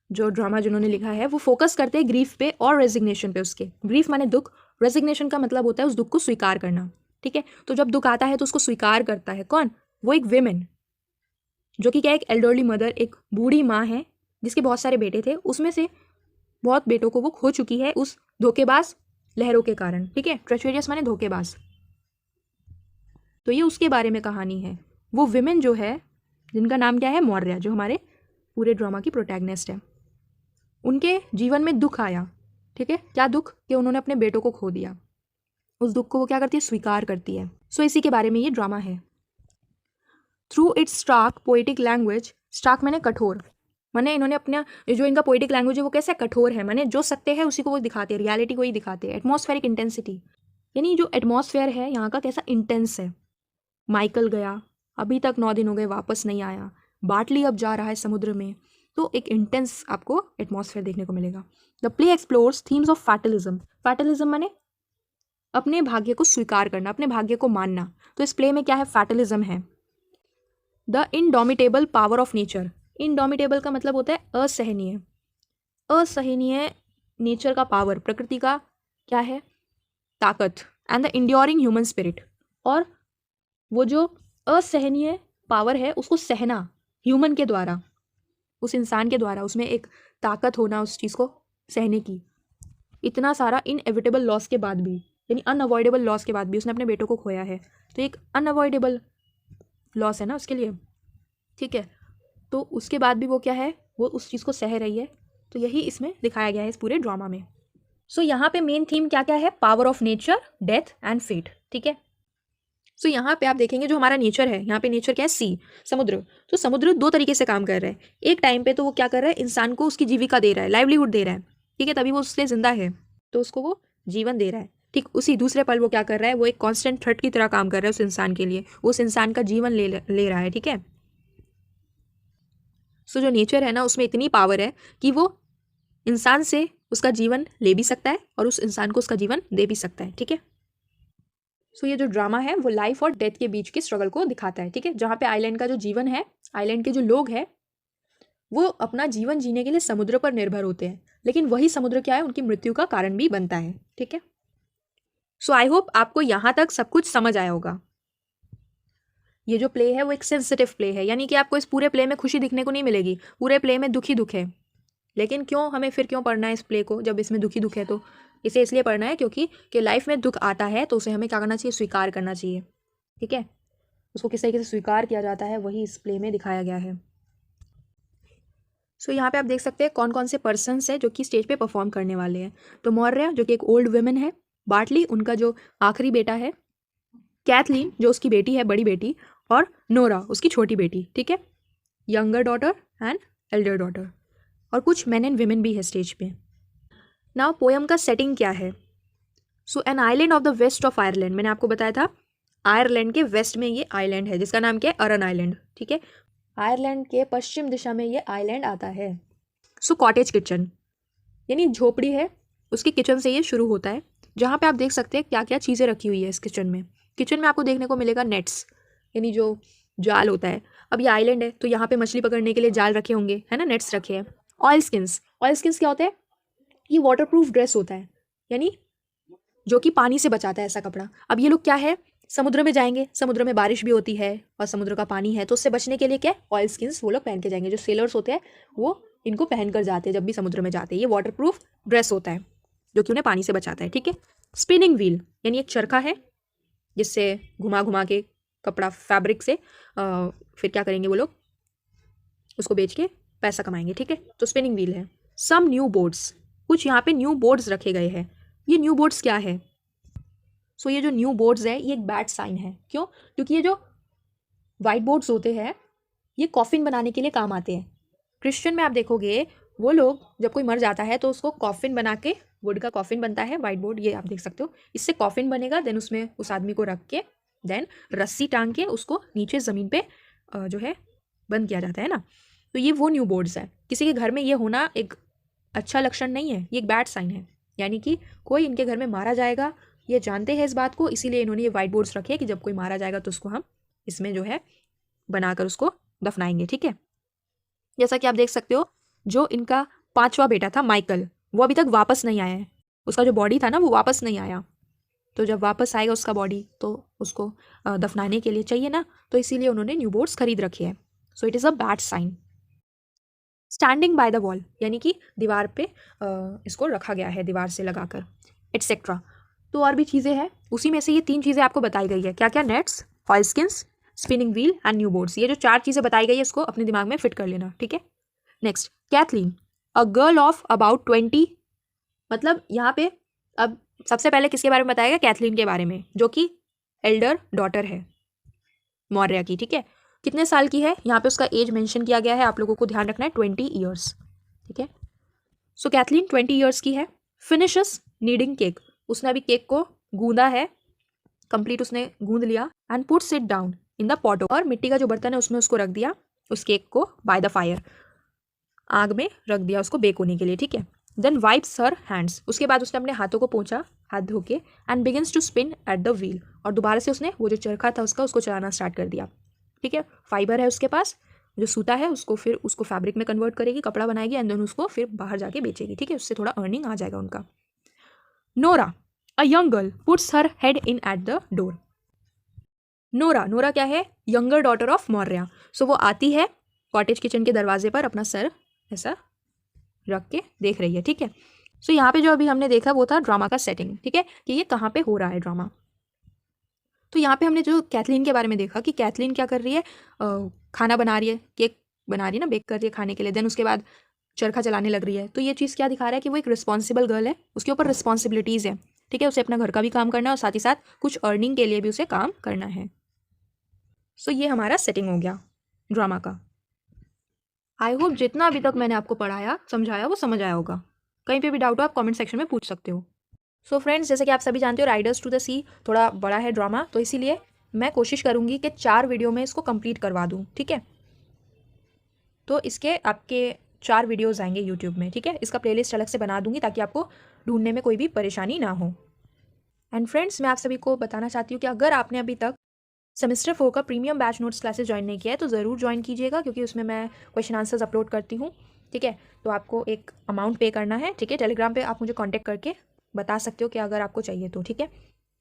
जो ड्रामा जिन्होंने लिखा है, वो फोकस करते हैं ग्रीफ पे और रेजिग्नेशन पे उसके। ग्रीफ माने दुख, रेजिग्नेशन का मतलब होता है उस दुख को स्वीकार करना, ठीक है। तो जब दुख आता है तो उसको स्वीकार करता है कौन? वो एक विमेन, जो कि क्या, एक एल्डरली मदर, एक बूढ़ी माँ है जिसके बहुत सारे बेटे थे, उसमें से बहुत बेटों को वो खो चुकी है उस धोखेबाज लहरों के कारण, ठीक है। ट्रेचुरियस माने धोखेबाज। तो ये उसके बारे में कहानी है। वो विमेन जो है जिनका नाम क्या है, मौर्य, जो हमारे पूरे ड्रामा की प्रोटैगनिस्ट है, उनके जीवन में दुख आया, ठीक है। क्या दुख? कि उन्होंने अपने बेटों को खो दिया। उस दुख को वो क्या करती है? स्वीकार करती है। सो इसी के बारे में ये ड्रामा है। Through its stark poetic language, stark मैंने कठोर, माने इन्होंने अपना जो इनका पोएटिक लैंग्वेज है वो कैसे कठोर है, माने जो सत्य है उसी को वो दिखाते हैं, रियलिटी को ही दिखाते हैं। एटमॉस्फेरिक इंटेंसिटी, यानी जो एटमॉस्फेयर है यहाँ का कैसा इंटेंस है। माइकल गया, अभी तक 9 दिन हो गए, वापस नहीं आया। बाटली अब जा रहा है समुद्र में, तो एक इंटेंस आपको एटमॉस्फेयर देखने को मिलेगा। The play explores themes of fatalism, fatalism माने अपने भाग्य को स्वीकार करना, अपने भाग्य को मानना। तो इस प्ले में क्या है, फैटलिज्म है। The indomitable power of nature, indomitable का मतलब होता है असहनीय, असहनीय नेचर का पावर, प्रकृति का क्या है, ताकत। And the enduring human spirit, और वो जो असहनीय पावर है उसको सहना ह्यूमन के द्वारा, उस इंसान के द्वारा, उसमें एक ताकत होना उस चीज़ को सहने की। इतना सारा इनएविटेबल लॉस के बाद भी, यानी अनअवॉइडेबल लॉस के बाद भी उसने अपने बेटों को खोया है, तो एक अनअवॉइडेबल लॉस है ना उसके लिए, ठीक है। तो उसके बाद भी वो क्या है, वो उस चीज़ को सह रही है। तो यही इसमें दिखाया गया है इस पूरे ड्रामा में। सो यहाँ पे मेन थीम क्या क्या है, power of nature, death and fate, ठीक है। सो यहाँ पे आप देखेंगे जो हमारा नेचर है, यहाँ पे नेचर क्या है, सी, समुद्र। तो समुद्र दो तरीके से काम कर रहा है। एक टाइम पे तो वो क्या कर रहा है, इंसान को उसकी जीविका दे रहा है, लाइवलीहुड दे रहा है, ठीक है, तभी वो उससे जिंदा है, तो उसको वो जीवन दे रहा है। ठीक उसी दूसरे पल वो क्या कर रहा है, वो एक कांस्टेंट थ्रेट की तरह काम कर रहा है उस इंसान के लिए, उस इंसान का जीवन ले रहा है, ठीक है। सो जो नेचर है ना उसमें इतनी पावर है कि वो इंसान से उसका जीवन ले भी सकता है और उस इंसान को उसका जीवन दे भी सकता है, ठीक है। सो ये जो ड्रामा है वो लाइफ और डेथ के बीच के स्ट्रगल को दिखाता है, ठीक है। जहाँ पे आइलैंड का जो जीवन है, आइलैंड के जो लोग हैं वो अपना जीवन जीने के लिए समुद्र पर निर्भर होते हैं, लेकिन वही समुद्र क्या है, उनकी मृत्यु का कारण भी बनता है, ठीक है। सो आई होप आपको यहाँ तक सब कुछ समझ आया होगा। ये जो प्ले है वो एक सेंसिटिव प्ले है, यानी कि आपको इस पूरे प्ले में खुशी दिखने को नहीं मिलेगी, पूरे प्ले में दुख ही दुख है। लेकिन क्यों हमें फिर क्यों पढ़ना है इस प्ले को, जब इसमें दुख ही दुख है? तो इसे इसलिए पढ़ना है क्योंकि कि लाइफ में दुख आता है तो उसे हमें क्या करना चाहिए, स्वीकार करना चाहिए, ठीक है। उसको किस तरीके से स्वीकार किया जाता है वही इस प्ले में दिखाया गया है। सो यहाँ पे आप देख सकते हैं कौन कौन से पर्सन्स हैं जो कि स्टेज पे परफॉर्म करने वाले हैं। तो मौर्य जो कि एक ओल्ड वुमेन है, बाटली उनका जो आखिरी बेटा है, कैथलीन जो उसकी बेटी है, बड़ी बेटी, और नोरा उसकी छोटी बेटी, ठीक है, younger daughter and Elder daughter, और कुछ मेन एंड विमेन भी है स्टेज पे। नाउ पोयम का सेटिंग क्या है? So an island of the west of Ireland, मैंने आपको बताया था आयरलैंड के वेस्ट में ये आइलैंड है जिसका नाम क्या है, अरन आइलैंड, ठीक है। आयरलैंड के पश्चिम दिशा में ये आइलैंड आता है। सो कॉटेज किचन यानी झोपड़ी है, उसकी किचन से ये शुरू होता है, जहाँ पे आप देख सकते हैं क्या क्या चीज़ें रखी हुई है इस किचन में। किचन में आपको देखने को मिलेगा नेट्स, यानी जो जाल होता है। अब ये आइलैंड है तो यहाँ पे मछली पकड़ने के लिए जाल रखे होंगे, है ना, नेट्स रखे हैं। ऑयल स्किन्स, ऑयल स्किन्स क्या होता है, ये वाटरप्रूफ ड्रेस होता है, यानी जो कि पानी से बचाता है ऐसा कपड़ा। अब ये लोग क्या है, समुद्र में जाएंगे, समुद्र में बारिश भी होती है और समुद्र का पानी है, तो उससे बचने के लिए क्या, ऑयल स्किन्स वो लोग पहन के जाएंगे। जो सेलर्स होते हैं वो इनको पहन कर जाते हैं जब भी समुद्र में जाते हैं। ये वाटरप्रूफ ड्रेस होता है जो कि उन्हें पानी से बचाता है, ठीक है। स्पिनिंग व्हील यानी एक चरखा है जिससे घुमा घुमा के कपड़ा फैब्रिक से फिर क्या करेंगे वो लोग, उसको बेच के पैसा कमाएंगे, ठीक है। तो स्पिनिंग व्हील है। सम न्यू बोर्ड्स, कुछ यहाँ पे न्यू बोर्ड्स रखे गए हैं। ये न्यू बोर्ड्स क्या है? सो ये जो न्यू बोर्ड्स है ये एक बैड साइन है। क्यों? क्योंकि ये जो वाइट बोर्ड्स होते हैं ये कॉफिन बनाने के लिए काम आते हैं। क्रिश्चियन में आप देखोगे वो लोग जब कोई मर जाता है तो उसको कॉफिन बना के, वुड का कॉफिन बनता है, वाइट बोर्ड ये आप देख सकते हो, इससे कॉफिन बनेगा, देन उसमें उस आदमी को रख के देन रस्सी टांग के उसको नीचे ज़मीन पे जो है बंद किया जाता है ना। तो ये वो न्यू बोर्ड्स है। किसी के घर में ये होना एक अच्छा लक्षण नहीं है, ये एक बैड साइन है, यानी कि कोई इनके घर में मारा जाएगा, ये जानते हैं इस बात को, इसीलिए इन्होंने ये वाइट बोर्ड्स रखे कि जब कोई मारा जाएगा तो उसको हम इसमें जो है बनाकर उसको दफनाएंगे, ठीक है। जैसा कि आप देख सकते हो जो इनका 5वां बेटा था माइकल, वो अभी तक वापस नहीं आया है, उसका जो बॉडी था ना वो वापस नहीं आया। तो जब वापस आएगा उसका बॉडी तो उसको दफनाने के लिए चाहिए ना, तो इसीलिए उन्होंने न्यू बोर्ड्स खरीद रखे हैं। So it is a bad sign. Standing by the wall यानी कि दीवार पे इसको रखा गया है, दीवार से लगाकर, एटसेट्रा। तो और भी चीज़ें हैं, उसी में से ये 3 चीज़ें आपको बताई गई है। क्या क्या? Nets, oil skins, spinning wheel and new boards. ये जो 4 चीज़ें बताई गई है इसको अपने दिमाग में फिट कर लेना, ठीक है। Next, Kathleen, a girl of about 20, मतलब यहाँ पे अब सबसे पहले किसके बारे में बताएगा? कैथलीन के बारे में, जो कि एल्डर डॉटर है मौर्य की, ठीक है। कितने साल की है, यहाँ पे उसका एज मेंशन किया गया है, आप लोगों को ध्यान रखना है 20 ईयर्स, ठीक है। सो कैथलीन 20 ईयर्स की है। फिनिशेस नीडिंग केक, उसने अभी केक को गूंदा है, कंप्लीट उसने गूंद लिया। And puts it down in the pot, और मिट्टी का जो बर्तन है उसमें उसको रख दिया उस केक को, बाय द फायर, आग में रख दिया उसको बेक होने के लिए, ठीक है। देन वाइप्स हर हैंड्स, उसके बाद उसने अपने हाथों को पोंछा हाथ धो के। And begins to spin at the wheel, और दोबारा से उसने वो जो चरखा था उसको चलाना स्टार्ट कर दिया, ठीक है। फाइबर है उसके पास, जो सूता है उसको फिर उसको फैब्रिक में कन्वर्ट करेगी, कपड़ा बनाएगी, एंड देन उसको फिर बाहर जाके बेचेगी, ठीक है। उससे थोड़ा अर्निंग आ जाएगा उनका। Nora, a young girl, puts her head in at the door. Nora क्या है, यंगर डॉटर ऑफ मौर्या। सो वो आती है कॉटेज किचन के दरवाजे पर, अपना सर ऐसा रख के देख रही है, ठीक है। सो यहाँ पे जो अभी हमने देखा वो था ड्रामा का सेटिंग, ठीक है, कि ये कहाँ पे हो रहा है ड्रामा। तो यहाँ पे हमने जो कैथलीन के बारे में देखा कि कैथलीन क्या कर रही है, खाना बना रही है, केक बना रही है ना, बेक कर रही है खाने के लिए। देन उसके बाद चरखा चलाने लग रही है। तो ये चीज़ क्या दिखा रहा है कि वो एक रिस्पॉन्सिबल गर्ल है, उसके ऊपर रिस्पॉन्सिबिलिटीज़ है, ठीक है। उसे अपना घर का भी काम करना है और साथ ही साथ कुछ अर्निंग के लिए भी उसे काम करना है। सो ये हमारा सेटिंग हो गया ड्रामा का। आई होप जितना अभी तक मैंने आपको पढ़ाया समझाया वो समझ आया होगा। कहीं पे भी डाउट हो आप कमेंट सेक्शन में पूछ सकते हो। सो फ्रेंड्स, जैसे कि आप सभी जानते हो राइडर्स टू द सी थोड़ा बड़ा है ड्रामा, तो इसीलिए मैं कोशिश करूँगी कि 4 वीडियो में इसको कंप्लीट करवा दूँ, ठीक है। तो इसके आपके 4 वीडियोज़ आएंगे यूट्यूब में, ठीक है। इसका प्लेलिस्ट अलग से बना दूँगी ताकि आपको ढूंढने में कोई भी परेशानी ना हो। एंड फ्रेंड्स, मैं आप सभी को बताना चाहती हूँ कि अगर आपने अभी तक सेमेस्टर 4 का premium batch notes classes join नहीं किया है तो ज़रूर ज्वाइन कीजिएगा, क्योंकि उसमें मैं क्वेश्चन आंसर्स अपलोड करती हूँ, ठीक है। तो आपको एक अमाउंट पे करना है, ठीक है। टेलीग्राम पे आप मुझे कांटेक्ट करके बता सकते हो कि अगर आपको चाहिए तो, ठीक है।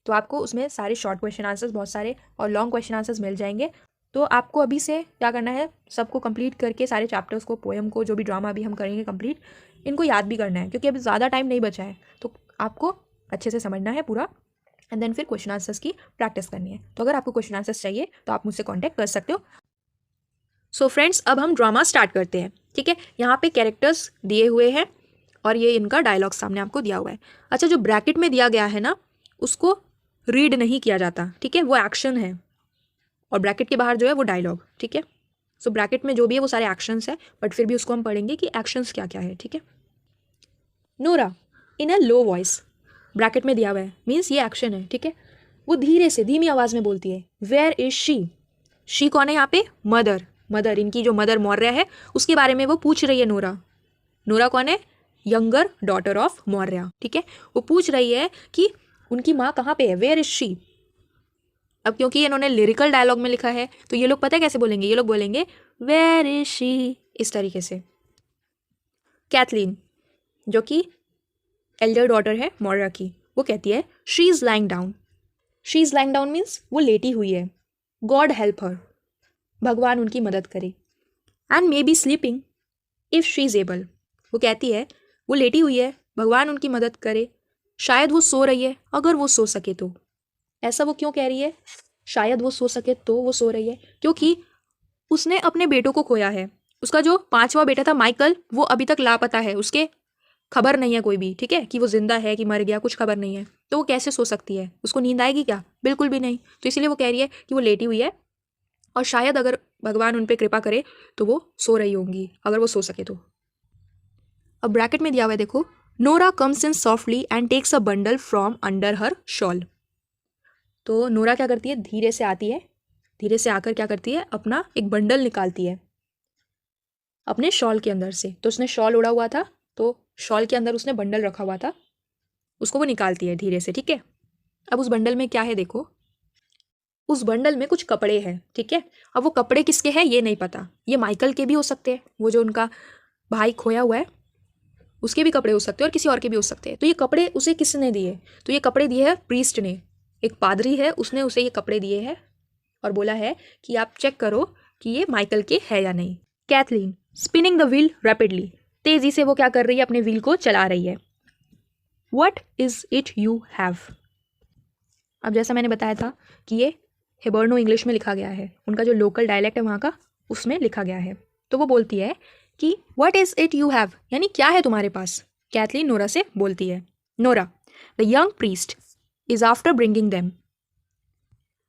तो आपको उसमें सारे शॉर्ट क्वेश्चन आंसर्स बहुत सारे और लॉन्ग क्वेश्चन आंसर्स मिल जाएंगे। तो आपको अभी से क्या करना है, सबको कंप्लीट करके सारे चैप्टर्स को, पोएम को, जो भी ड्रामा अभी हम करेंगे कंप्लीट, इनको याद भी करना है, क्योंकि अभी ज़्यादा टाइम नहीं बचा है। तो आपको अच्छे से समझना है पूरा, एंड देन फिर क्वेश्चन आंसर्स की प्रैक्टिस करनी है। तो अगर आपको क्वेश्चन आंसर्स चाहिए तो आप मुझसे कांटेक्ट कर सकते हो। सो फ्रेंड्स, अब हम ड्रामा स्टार्ट करते हैं, ठीक है। यहाँ पे कैरेक्टर्स दिए हुए हैं और ये इनका डायलॉग सामने आपको दिया हुआ है। अच्छा, जो ब्रैकेट में दिया गया है ना, उसको रीड नहीं किया जाता, ठीक है, वो एक्शन है, और ब्रैकेट के बाहर जो है वो डायलॉग, ठीक है। सो ब्रैकेट में जो भी है वो सारे एक्शंस है, बट फिर भी उसको हम पढ़ेंगे कि एक्शंस क्या क्या है, ठीक है। नोरा इन अ लो वॉइस, ब्रैकेट में दिया हुआ है, मीन्स ये एक्शन है, ठीक है। वो धीरे से धीमी आवाज़ में बोलती है, वेयर इज शी कौन है यहाँ पे, मदर, इनकी जो मदर मौर्य है उसके बारे में वो पूछ रही है। नोरा कौन है, यंगर डॉटर ऑफ मौर्य, ठीक है। वो पूछ रही है कि उनकी माँ कहाँ पे है, वेयर इज शी। अब क्योंकि इन्होंने लिरिकल डायलॉग में लिखा है तो ये लोग पता है कैसे बोलेंगे, ये लोग बोलेंगे वेयर इज शी, इस तरीके से। कैथलीन, जो कि एल्डर डॉटर है मौर्य की, वो कहती है she is lying down. She is lying down means वो लेटी हुई है। गॉड हेल्प हर, भगवान उनकी मदद करे। And may be sleeping if she is able, वो कहती है वो लेटी हुई है, भगवान उनकी मदद करे, शायद वो सो रही है, अगर वो सो सके तो। ऐसा वो क्यों कह रही है, शायद वो सो सके तो वो सो रही है, क्योंकि उसने अपने बेटों को खोया है। उसका जो 5वां बेटा था माइकल, वो अभी तक लापता है, उसके खबर नहीं है कोई भी, ठीक है, कि वो जिंदा है कि मर गया, कुछ खबर नहीं है। तो वो कैसे सो सकती है, उसको नींद आएगी क्या, बिल्कुल भी नहीं। तो इसीलिए वो कह रही है कि वो लेटी हुई है और शायद अगर भगवान उन पर कृपा करे तो वो सो रही होंगी, अगर वो सो सके तो। अब ब्रैकेट में दिया हुआ है, देखो, Nora comes in softly and takes a bundle from under her shawl. तो नोरा क्या करती है, धीरे से आती है, धीरे से आकर क्या करती है, अपना एक बंडल निकालती है अपने शॉल के अंदर से। तो उसने शॉल ओढ़ा हुआ था, तो शॉल के अंदर उसने बंडल रखा हुआ था, उसको वो निकालती है धीरे से, ठीक है। अब उस बंडल में क्या है, देखो, उस बंडल में कुछ कपड़े हैं, ठीक है। अब वो कपड़े किसके हैं ये नहीं पता, ये माइकल के भी हो सकते हैं, वो जो उनका भाई खोया हुआ है उसके भी कपड़े हो सकते हैं और किसी और के भी हो सकते हैं। तो ये कपड़े उसे किसने दिए, तो ये कपड़े दिए हैं प्रीस्ट ने, एक पादरी है, उसने उसे ये कपड़े दिए हैं और बोला है कि आप चेक करो कि ये माइकल के है या नहीं। Kathleen spinning the wheel rapidly, तेजी से वो क्या कर रही है, अपने व्हील को चला रही है। What is it you have, अब जैसा मैंने बताया था कि ये हिबर्नो इंग्लिश में लिखा गया है, उनका जो लोकल डायलेक्ट है वहाँ का, उसमें लिखा गया है। तो वो बोलती है कि what is it you have, यानी क्या है तुम्हारे पास। कैथलीन नोरा से बोलती है, Nora the young priest is after bringing them.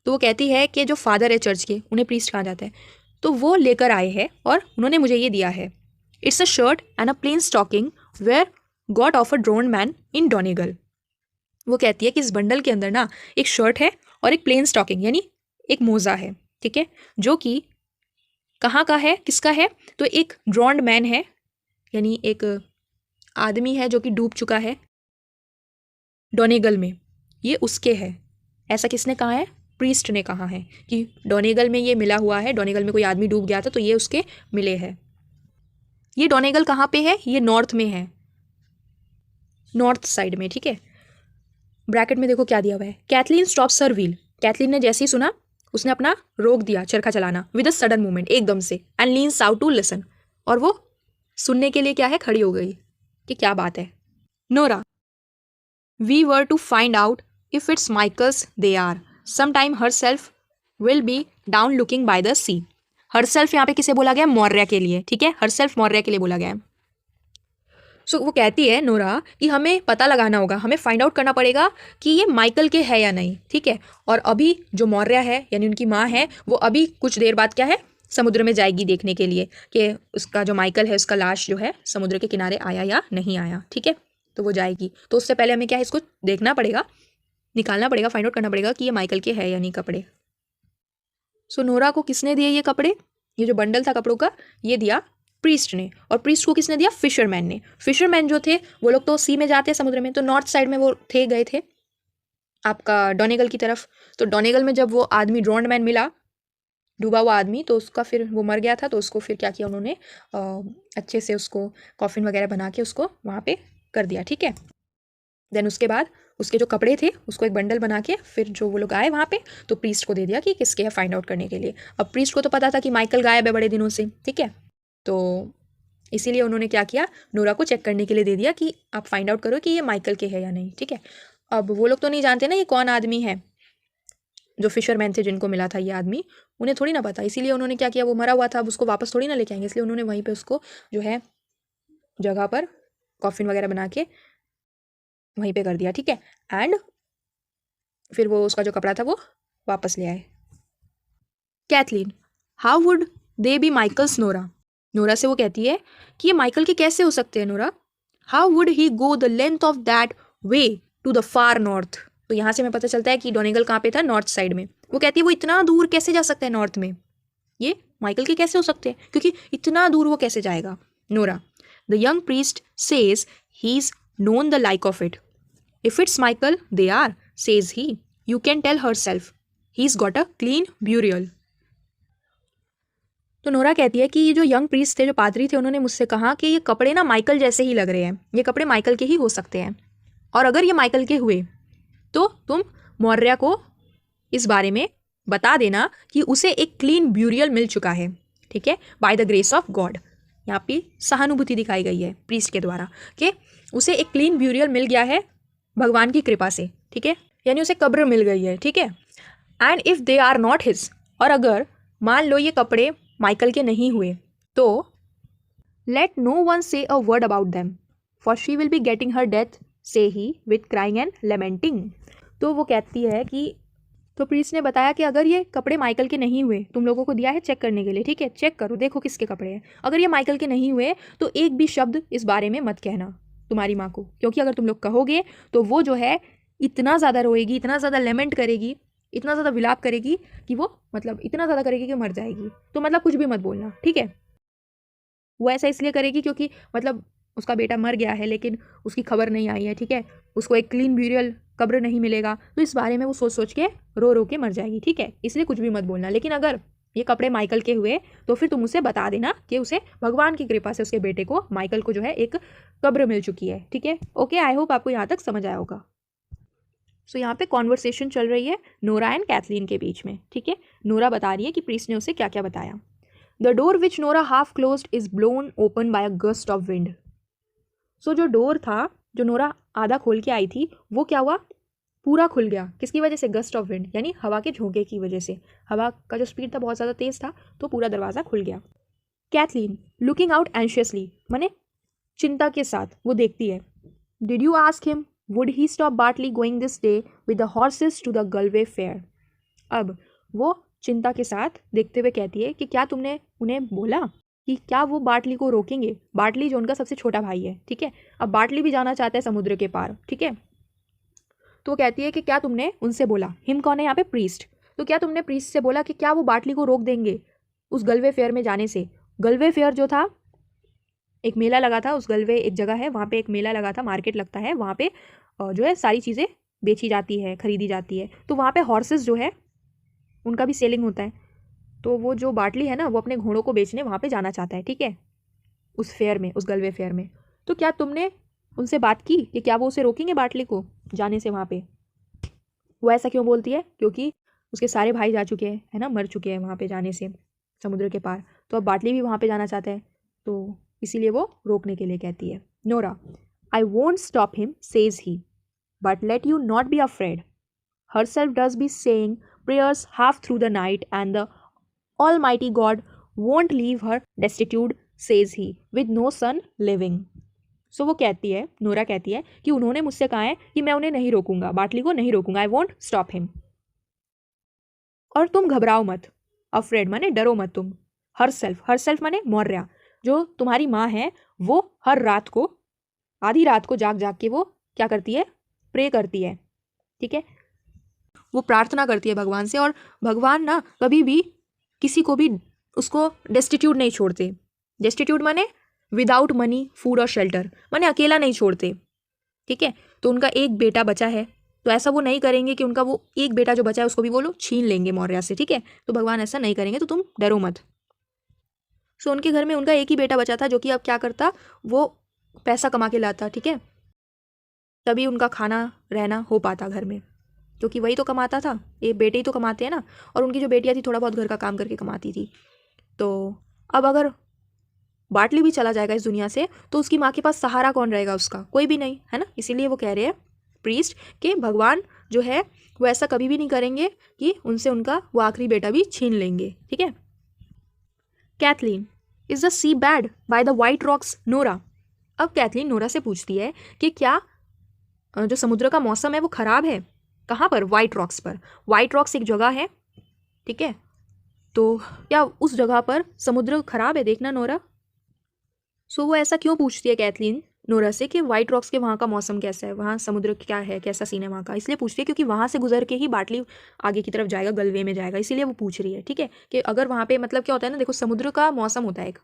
तो वो कहती है कि जो फादर है चर्च के, उन्हें प्रीस्ट कहा जाता है, तो वो लेकर आए हैं और उन्होंने मुझे ये दिया है। It's a shirt and a plain stocking were got off a drowned man in Donegal. वो कहती है कि इस बंडल के अंदर ना एक शर्ट है और एक प्लेन स्टॉकिंग यानी एक मोज़ा है, ठीक है, जो कि कहाँ का है, किसका है, तो एक ड्रॉन्ड मैन है यानी एक आदमी है जो कि डूब चुका है डोनेगल में, ये उसके है। ऐसा किसने कहा है? प्रीस्ट ने कहा है कि डोनेगल में ये मिला हुआ है, डोनेगल में कोई आदमी डूब गया था तो ये उसके मिले हैं। ये डोनेगल कहाँ पे है? ये नॉर्थ में है, नॉर्थ साइड में, ठीक है। ब्रैकेट में देखो क्या दिया हुआ है, कैथलीन स्टॉप्स हर व्हील। कैथलीन ने जैसे ही सुना उसने अपना रोक दिया चरखा चलाना विद अ सडन मूवमेंट, एकदम से, and leans out to listen, और वो सुनने के लिए क्या है, खड़ी हो गई कि क्या बात है। Nora, we were to find out if it's Michael's they are, some time herself will be down looking by the sea. Herself यहाँ पे किसे बोला गया? मौर्य के लिए, ठीक है, हर सेल्फ मौर्य के लिए बोला गया है। सो वो कहती है नोरा कि हमें पता लगाना होगा, हमें फाइंड आउट करना पड़ेगा कि ये माइकल के है या नहीं, ठीक है। और अभी जो मौर्य है यानी उनकी माँ है वो अभी कुछ देर बाद क्या है, समुद्र में जाएगी देखने के लिए कि उसका जो माइकल है उसका लाश जो है समुद्र के किनारे आया या नहीं आया, ठीक है। तो वो जाएगी, तो उससे पहले हमें क्या है, इसको देखना पड़ेगा, निकालना पड़ेगा, फाइंड आउट करना पड़ेगा कि ये माइकल के है या नहीं कपड़े। सो नोरा को किसने दिए ये कपड़े? ये जो बंडल था कपड़ों का ये दिया प्रीस्ट ने। और प्रीस्ट को किसने दिया? फिशरमैन ने। फिशरमैन जो थे वो लोग तो सी में जाते हैं, समुद्र में, तो नॉर्थ साइड में वो थे, गए थे आपका डोनेगल की तरफ। तो डोनेगल में जब वो आदमी ड्रॉन्ड मैन मिला, डूबा हुआ आदमी, तो उसका फिर वो मर गया था, तो उसको फिर क्या किया उन्होंने, अच्छे से उसको कॉफिन वगैरह बना के उसको वहाँ पे कर दिया, ठीक है। देन उसके बाद उसके जो कपड़े थे उसको एक बंडल बना के फिर जो वो लोग आए वहाँ पे तो प्रीस्ट को दे दिया कि किसके है, फाइंड आउट करने के लिए। अब प्रीस्ट को तो पता था कि माइकल गायब है बड़े दिनों से, ठीक है, तो इसीलिए उन्होंने क्या किया, नोरा को चेक करने के लिए दे दिया कि आप फाइंड आउट करो कि ये माइकल के है या नहीं, ठीक है। अब वो लोग तो नहीं जानते ना ये कौन आदमी है, जो फिशरमैन थे जिनको मिला था ये आदमी, उन्हें थोड़ी ना पता, इसीलिए उन्होंने क्या किया, वो मरा हुआ था, अब उसको वापस थोड़ी ना लेके आएंगे, इसलिए उन्होंने वहीं पर उसको जो है जगह पर कॉफिन वगैरह बना के वहीं पे कर दिया, ठीक है। एंड फिर वो उसका जो कपड़ा था वो वापस ले आए। Cathleen, how would they be Michael's Nora. Nora से वो कहती है कि ये माइकल के कैसे हो सकते हैं Nora. How would he go the length of that way to the far north. तो यहाँ से हमें पता चलता है कि डोनेगल कहाँ पे था, नॉर्थ साइड में। वो कहती है वो इतना दूर कैसे जा सकता है नॉर्थ में, ये माइकल के कैसे हो सकते हैं, क्योंकि इतना दूर वो कैसे जाएगा। Nora, the young priest says he is known the like of it. If it's Michael, they are, says he. You can tell herself. He's got a clean burial. तो नोरा कहती है कि ये जो यंग प्रीस्ट थे, जो पादरी थे, उन्होंने मुझसे कहा कि ये कपड़े ना माइकल जैसे ही लग रहे हैं, ये कपड़े माइकल के ही हो सकते हैं, और अगर ये माइकल के हुए तो तुम मौर्य को इस बारे में बता देना कि उसे एक क्लीन ब्यूरियल मिल चुका है, ठीक है, bye the grace of God. यहाँ पे सहानुभूति दिखाई गई है प्रीस्ट के द्वारा कि उसे एक क्लीन ब्यूरियल मिल गया है भगवान की कृपा से, ठीक है, यानी उसे कब्र मिल गई है, ठीक है। And if they are not his, और अगर मान लो ये कपड़े माइकल के नहीं हुए तो लेट नो वन से a word about them for she will be getting her death, से ही विथ क्राइंग एंड लेमेंटिंग। तो वो कहती है कि तो प्रीस्ट ने बताया कि अगर ये कपड़े माइकल के नहीं हुए, तुम लोगों को दिया है चेक करने के लिए, ठीक है, चेक करो, देखो किसके कपड़े हैं, अगर ये माइकल के नहीं हुए तो एक भी शब्द इस बारे में मत कहना तुम्हारी माँ को, क्योंकि अगर तुम लोग कहोगे तो वो जो है इतना ज़्यादा रोएगी, इतना ज़्यादा लेमेंट करेगी, इतना ज़्यादा विलाप करेगी कि वो मतलब इतना ज़्यादा करेगी कि मर जाएगी। तो मतलब कुछ भी मत बोलना, ठीक है। वो ऐसा इसलिए करेगी क्योंकि मतलब उसका बेटा मर गया है लेकिन उसकी खबर नहीं आई है, ठीक है, उसको एक क्लीन ब्यूरियल कब्र नहीं मिलेगा, तो इस बारे में वो सोच सोच के रो के मर जाएगी, ठीक है, इसलिए कुछ भी मत बोलना। लेकिन अगर ये कपड़े माइकल के हुए तो फिर तुम उसे बता देना कि उसे भगवान की कृपा से उसके बेटे को, माइकल को जो है एक कब्र मिल चुकी है, ठीक है। ओके, आई होप आपको यहाँ तक समझ आया होगा। सो यहाँ पे कॉन्वर्सेशन चल रही है नोरा एंड कैथलीन के बीच में, ठीक है। नोरा बता रही है कि प्रीस्ट ने उसे क्या क्या बताया। The door which Nora half closed is blown open by a gust of wind. So जो डोर था जो नोरा आधा खोल के आई थी वो क्या हुआ, पूरा खुल गया। किसकी वजह से? गस्ट ऑफ विंड, यानी हवा के झोंके की वजह से। हवा का जो स्पीड था बहुत ज़्यादा तेज था तो पूरा दरवाज़ा खुल गया। कैथलीन लुकिंग आउट एंशियसली, माने चिंता के साथ वो देखती है। Did you ask him would he stop Bartley going this day with the horses to the Galway fair. अब वो चिंता के साथ देखते हुए कहती है कि क्या तुमने उन्हें बोला कि क्या वो बाटली को रोकेंगे। बाटली जो उनका सबसे छोटा भाई है, ठीक है। अब बाटली भी जाना चाहता है समुद्र के पार, ठीक है। तो कहती है कि क्या तुमने उनसे बोला, हिम कौन है यहाँ पे, प्रीस्ट। तो क्या तुमने प्रीस्ट से बोला कि क्या वो बाटली को रोक देंगे उस गलवे फेयर में जाने से। गलवे फेयर जो था, एक मेला लगा था, उस गलवे एक जगह है, वहाँ पे एक मेला लगा था, मार्केट लगता है, वहाँ पे जो है सारी चीज़ें बेची जाती है, खरीदी जाती है। तो वहाँ पे हॉर्सेस जो है उनका भी सेलिंग होता है। तो वो जो बाटली है ना, वो अपने घोड़ों को बेचने वहाँ पे जाना चाहता है, ठीक है, उस फेयर में, उस गलवे फेयर में। तो क्या तुमने उनसे बात की कि क्या वो उसे रोकेंगे बाटली को जाने से वहाँ पे। वो ऐसा क्यों बोलती है, क्योंकि उसके सारे भाई जा चुके हैं, है ना, मर चुके हैं वहाँ पे जाने से समुद्र के पार। तो अब बाटली भी वहाँ पे जाना चाहता है, तो इसीलिए वो रोकने के लिए कहती है। Nora, I won't stop him says he, but let you not be afraid. herself does be saying prayers half through the night, and the Almighty God won't leave her destitute, says he, with no son living. So वो कहती है, नोरा कहती है कि उन्होंने मुझसे कहा है कि मैं उन्हें नहीं रोकूंगा, बाटली को नहीं रोकूंगा, आई वोंट स्टॉप हिम। और तुम घबराओ मत, अफ्रेड माने डरो मत तुम। हर सेल्फ माने मौर्या, जो तुम्हारी माँ है वो हर रात को, आधी रात को जाग जाग के वो क्या करती है, प्रे करती है, ठीक है, वो प्रार्थना करती है भगवान से। और भगवान ना कभी भी किसी को भी उसको डेस्टिट्यूट नहीं छोड़ते। डेस्टिट्यूट माने विदाउट मनी, फूड और शेल्टर, माने अकेला नहीं छोड़ते, ठीक है। तो उनका एक बेटा बचा है, तो ऐसा वो नहीं करेंगे कि उनका वो एक बेटा जो बचा है उसको भी वो लोग छीन लेंगे मौर्या से, ठीक है। तो भगवान ऐसा नहीं करेंगे, तो तुम डरो मत। सो उनके घर में उनका एक ही बेटा बचा था, जो कि अब क्या करता, वो पैसा कमा के लाता, ठीक है, तभी उनका खाना रहना हो पाता घर में, क्योंकि वही तो कमाता था, ये बेटे ही तो कमाते हैं ना। और उनकी जो बेटियां थी थोड़ा बहुत घर का काम करके कमाती थी। तो अब अगर बाटली भी चला जाएगा इस दुनिया से, तो उसकी माँ के पास सहारा कौन रहेगा, उसका कोई भी नहीं, है ना। इसीलिए वो कह रहे हैं प्रीस्ट कि भगवान जो है वो ऐसा कभी भी नहीं करेंगे कि उनसे उनका वो आखिरी बेटा भी छीन लेंगे, ठीक है। Cathleen, is the sea bad by the white rocks, Nora. अब कैथलीन नोरा से पूछती है कि क्या जो समुद्र का मौसम है वो ख़राब है। कहाँ पर, वाइट रॉक्स पर। वाइट रॉक्स एक जगह है, ठीक है, तो क्या उस जगह पर समुद्र खराब है, देखना नोरा। सो वो ऐसा क्यों पूछती है कैथलीन नोरा से कि वाइट रॉक्स के वहाँ का मौसम कैसा है, वहाँ समुद्र क्या है, कैसा सीन है वहाँ का। इसलिए पूछती है क्योंकि वहाँ से गुजर के ही बाटली आगे की तरफ जाएगा, गलवे में जाएगा, इसीलिए वो पूछ रही है, ठीक है। कि अगर वहाँ पे मतलब क्या होता है ना, देखो समुद्र का मौसम होता है एक,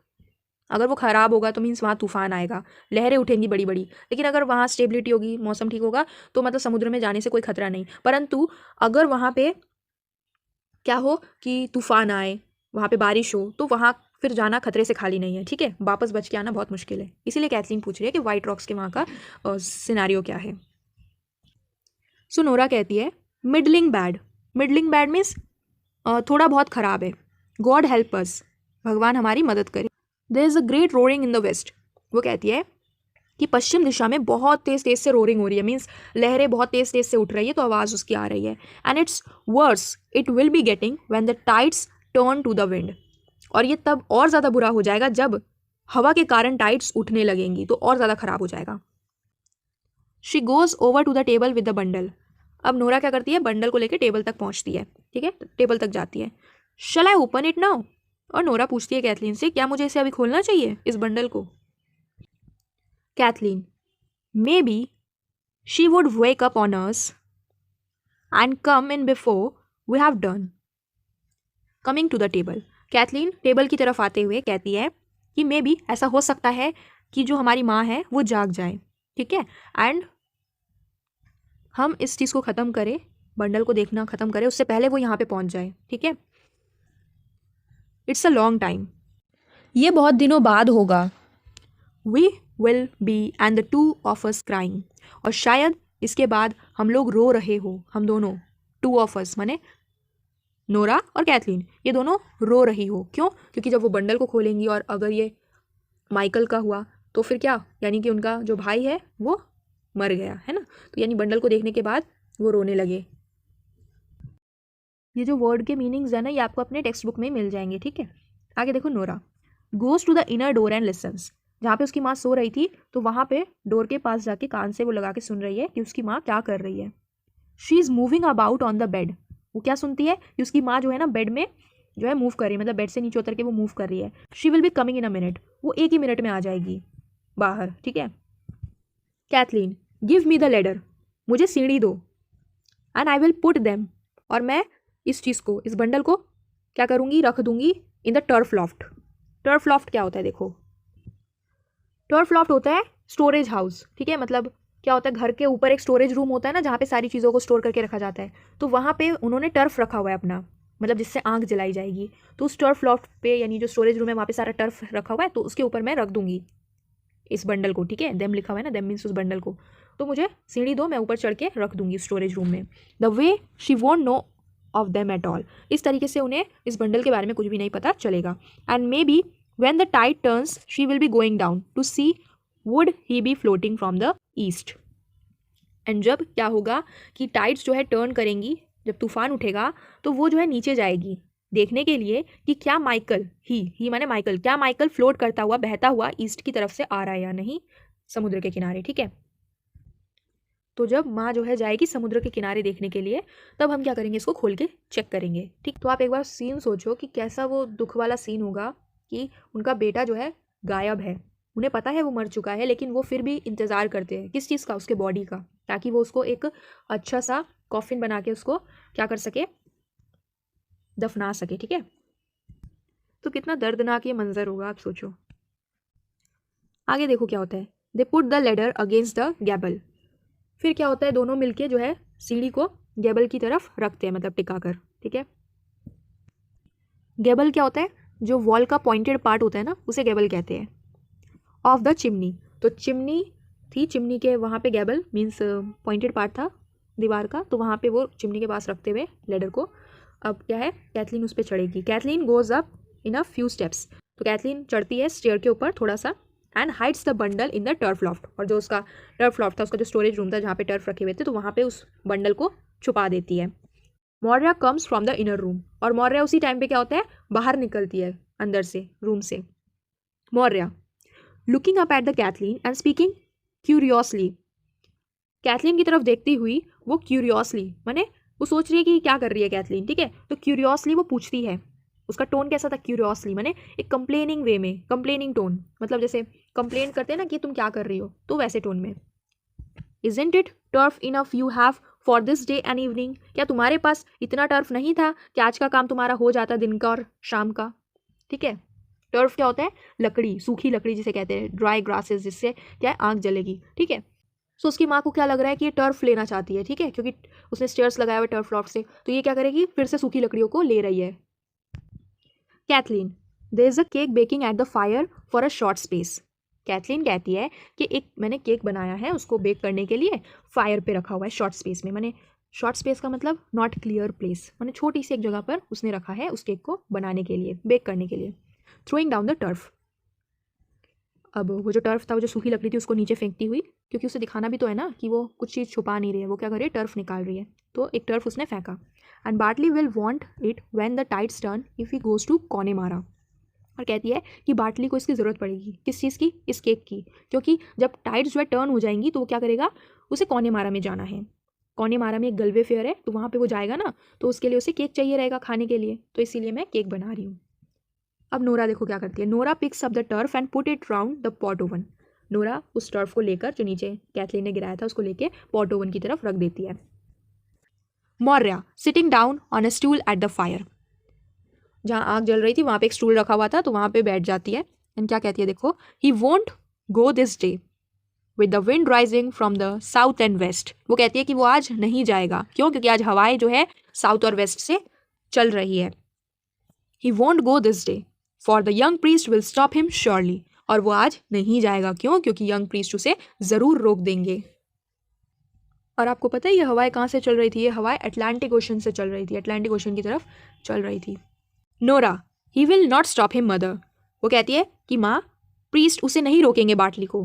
अगर वो ख़राब होगा तो मीन्स वहाँ तूफान आएगा, लहरें उठेंगी बड़ी बड़ी। लेकिन अगर वहाँ स्टेबिलिटी होगी, मौसम ठीक होगा, तो मतलब समुद्र में जाने से कोई खतरा नहीं। परंतु अगर वहाँ पे क्या हो कि तूफान आए, वहाँ पे बारिश हो, तो वहाँ फिर जाना खतरे से खाली नहीं है, ठीक है, वापस बच के आना बहुत मुश्किल है। इसीलिए कैथलीन पूछ रही है कि वाइट रॉक्स के वहाँ का सिनेरियो क्या है। सो नोरा कहती है middling bad. Middling bad means थोड़ा बहुत ख़राब है। गॉड हेल्प अस, भगवान हमारी मदद करे। There is a great roaring in the west. वो कहती है कि पश्चिम दिशा में बहुत तेज़ तेज़ से रोरिंग हो रही है, मीन्स लहरें बहुत तेज़ तेज़ से उठ रही है, तो आवाज़ उसकी आ रही है। And it's worse it will be getting when the tides turn to the wind. और ये तब और ज़्यादा बुरा हो जाएगा जब हवा के कारण टाइड्स उठने लगेंगी, तो और ज़्यादा ख़राब हो जाएगा। She goes over to the table with the bundle. अब नोरा क्या करती है, बंडल को लेकर टेबल तक पहुँचती है, ठीक है, टेबल तक जाती है। शल आई ओपन इट नाउ। और नोरा पूछती है कैथलीन से क्या मुझे इसे अभी खोलना चाहिए, इस बंडल को। Cathleen, maybe she would wake up on us and come in before we have done. Coming to the table. Cathleen table की तरफ आते हुए कहती है कि मे बी ऐसा हो सकता है कि जो हमारी माँ है वो जाग जाए, ठीक है, एंड हम इस चीज़ को ख़त्म करें, बंडल को देखना ख़त्म करें, उससे पहले वो यहाँ पे पहुँच जाए, ठीक है। इट्स अ लॉन्ग टाइम, ये बहुत दिनों बाद होगा। We will be and the two of us crying. और शायद इसके बाद हम लोग रो रहे हो, हम दोनों, टू ऑफ अस माने नोरा और कैथलीन, ये दोनों रो रही हो। क्यों? क्योंकि जब वो बंडल को खोलेंगी और अगर ये माइकल का हुआ तो फिर क्या, यानी कि उनका जो भाई है वो मर गया, है ना। तो यानी बंडल को देखने के बाद वो रोने लगे। ये जो वर्ड के मीनिंग्स है ना, ये आपको अपने टेक्स्ट बुक में मिल जाएंगे, ठीक है। आगे देखो, Nora goes to the inner door and listens. जहाँ पे उसकी माँ सो रही थी, तो वहाँ पे डोर के पास जाके कान से वो लगा के सुन रही है कि उसकी माँ क्या कर रही है। She is moving about on the bed वो क्या सुनती है कि उसकी माँ जो है ना बेड में जो है मूव कर रही है, मतलब बेड से नीचे उतर के वो मूव कर रही है. She will be coming in a minute. वो एक ही मिनट में आ जाएगी बाहर. ठीक है. Kathleen, give me the ladder. मुझे सीढ़ी दो. And I will put them. और मैं इस चीज़ को, इस बंडल को क्या करूँगी, रख दूंगी इन the turf loft. Turf loft क्या होता है देखो. टर्फ लॉफ्ट होता है स्टोरेज हाउस. ठीक है. मतलब क्या होता है, घर के ऊपर एक स्टोरेज रूम होता है ना, जहाँ पे सारी चीज़ों को स्टोर करके रखा जाता है. तो वहाँ पे उन्होंने टर्फ रखा हुआ है अपना, मतलब जिससे आग जलाई जाएगी. तो उस टर्फ लॉफ्ट पे, यानी जो स्टोरेज रूम है वहाँ पे सारा टर्फ रखा हुआ है, तो उसके ऊपर मैं रख दूंगी इस बंडल को. ठीक है. देम लिखा हुआ है ना, देम मीन्स उस बंडल को. तो मुझे सीढ़ी दो, मैं ऊपर चढ़ के रख दूंगी स्टोरेज रूम में. The way she won't know of them at all. इस तरीके से उन्हें इस बंडल के बारे में कुछ भी नहीं पता चलेगा. And maybe when the tide turns she will be going down to sea would he be floating from the east. एंड जब क्या होगा कि टाइड्स जो है टर्न करेंगी, जब तूफान उठेगा तो वो जो है नीचे जाएगी देखने के लिए कि क्या माइकल, ही माने माइकल, क्या माइकल फ्लोट करता हुआ, बहता हुआ ईस्ट की तरफ से आ रहा है या नहीं समुद्र के किनारे. ठीक है. तो जब माँ जो है जाएगी समुद्र के किनारे देखने के लिए, तब हम क्या करेंगे, इसको खोल के चेक करेंगे. ठीक. तो आप एक बार सीन सोचो कि कैसा वो दुख वाला सीन होगा कि उनका बेटा जो है गायब है. उन्हें पता है वो मर चुका है, लेकिन वो फिर भी इंतज़ार करते हैं. किस चीज़ का, उसके बॉडी का, ताकि वो उसको एक अच्छा सा कॉफिन बना के उसको क्या कर सके, दफना सके. ठीक है. तो कितना दर्दनाक ये मंजर होगा, आप सोचो. आगे देखो क्या होता है. They put the ladder against the gable. फिर क्या होता है, दोनों मिलके जो है सीढ़ी को गैबल की तरफ रखते हैं, मतलब टिका कर. ठीक है. गैबल क्या होता है, जो वॉल का पॉइंटेड पार्ट होता है ना, उसे गैबल कहते हैं. Of the chimney. तो चिमनी थी, चिमनी के वहाँ पे गैबल मीन्स पॉइंटेड पार्ट था दीवार का, तो वहाँ पे वो चिमनी के पास रखते हुए लेडर को. अब क्या है, कैथलीन उस पर चढ़ेगी. Cathleen goes up in a few steps. तो कैथलीन चढ़ती है स्टेयर के ऊपर थोड़ा सा. And hides the bundle in the turf loft. और जो उसका टर्फ लॉफ्ट था, उसका जो स्टोरेज रूम था जहाँ पे टर्फ रखे हुए थे, तो वहाँ पे उस बंडल को छुपा देती है. Maurya comes from the inner room. और मौर्या उसी टाइम पे क्या होता है, बाहर निकलती है अंदर से, रूम से. Maurya looking up at the Kathleen and speaking curiously. Kathleen की तरफ देखती हुई वो क्यूरियसली, माने वो सोच रही है कि क्या कर रही है कैथलीन. ठीक है. तो क्यूरियसली वो पूछती है. उसका टोन कैसा था, क्यूरियसली, माने एक कंप्लेनिंग वे में, कंप्लेनिंग टोन, मतलब जैसे कंप्लेन करते हैं ना कि तुम क्या कर रही हो, तो वैसे टोन में. Isn't it turf enough you have for this day and evening. क्या तुम्हारे पास इतना टर्फ नहीं था कि आज का काम तुम्हारा हो जाता दिन का और शाम का. ठीक है. टर्फ क्या होता है, लकड़ी, सूखी लकड़ी जिसे कहते हैं, ड्राई ग्रासेस, जिससे क्या है आग जलेगी. ठीक है. सो उसकी माँ को क्या लग रहा है कि ये टर्फ लेना चाहती है. ठीक है. क्योंकि उसने स्टेयर्स लगाया हुआ टर्फ लॉफ्ट से, तो ये क्या करेगी, फिर से सूखी लकड़ियों को ले रही है. Cathleen, there is a cake baking at the fire for a short space. Cathleen कहती है कि एक मैंने केक बनाया है, उसको बेक करने के लिए फायर पे रखा हुआ है शॉर्ट स्पेस में. मैंने शॉर्ट स्पेस का मतलब नॉट क्लियर प्लेस, मैंने छोटी सी एक जगह पर उसने रखा है उस केक को बनाने के लिए, बेक करने के लिए. Throwing down the turf. अब वो जो टर्फ था, वो जो सूखी लकड़ी थी, उसको नीचे फेंकती हुई, क्योंकि उसे दिखाना भी तो है ना कि वो कुछ चीज़ छुपा नहीं रही है, वो क्या कर रही है, टर्फ निकाल रही है. तो एक टर्फ उसने फेंका. And Bartley will want it when the tides turn if he goes to Connemara. और कहती है कि बार्टली को इसकी ज़रूरत पड़ेगी. किस चीज़ की, इस केक की, क्योंकि जब टाइड्स जो है टर्न हो जाएंगी तो वो क्या करेगा, उसे कॉनेमारा में जाना है. कॉनेमारा में एक गलवे फेयर है, तो वहाँ पे वो जाएगा ना, तो उसके लिए उसे केक चाहिए रहेगा खाने के लिए, तो इसीलिए मैं केक बना रही हूँ. अब नोरा देखो क्या करती है. Nora picks up the turf and put it round the pot oven. Nora उस टर्फ को लेकर, जो नीचे कैथलीन ने गिराया था, उसको लेके पॉट ओवन की तरफ रख देती है. Maurya sitting down on a stool eight the fire. जहाँ आग जल रही थी वहाँ पे एक स्टूल रखा हुआ था, तो वहाँ पे बैठ जाती है. एंड क्या कहती है देखो, he won't go this day with the wind rising from the south and west. वो कहती है कि वो आज नहीं जाएगा. क्यों, क्योंकि आज हवाएं जो है साउथ और वेस्ट से चल रही है. ही won't go this day for the young priest will stop him surely. और वो आज नहीं जाएगा. क्यों, क्योंकि यंग प्रीस्ट उसे ज़रूर रोक देंगे. और आपको पता है ये हवाएं कहाँ से चल रही थी, ये हवाएं अटलांटिक ओशन से चल रही थी, अटलांटिक ओशन की तरफ चल रही थी. Nora, he will not stop him mother. वो कहती है कि माँ, प्रीस्ट उसे नहीं रोकेंगे बार्टली को.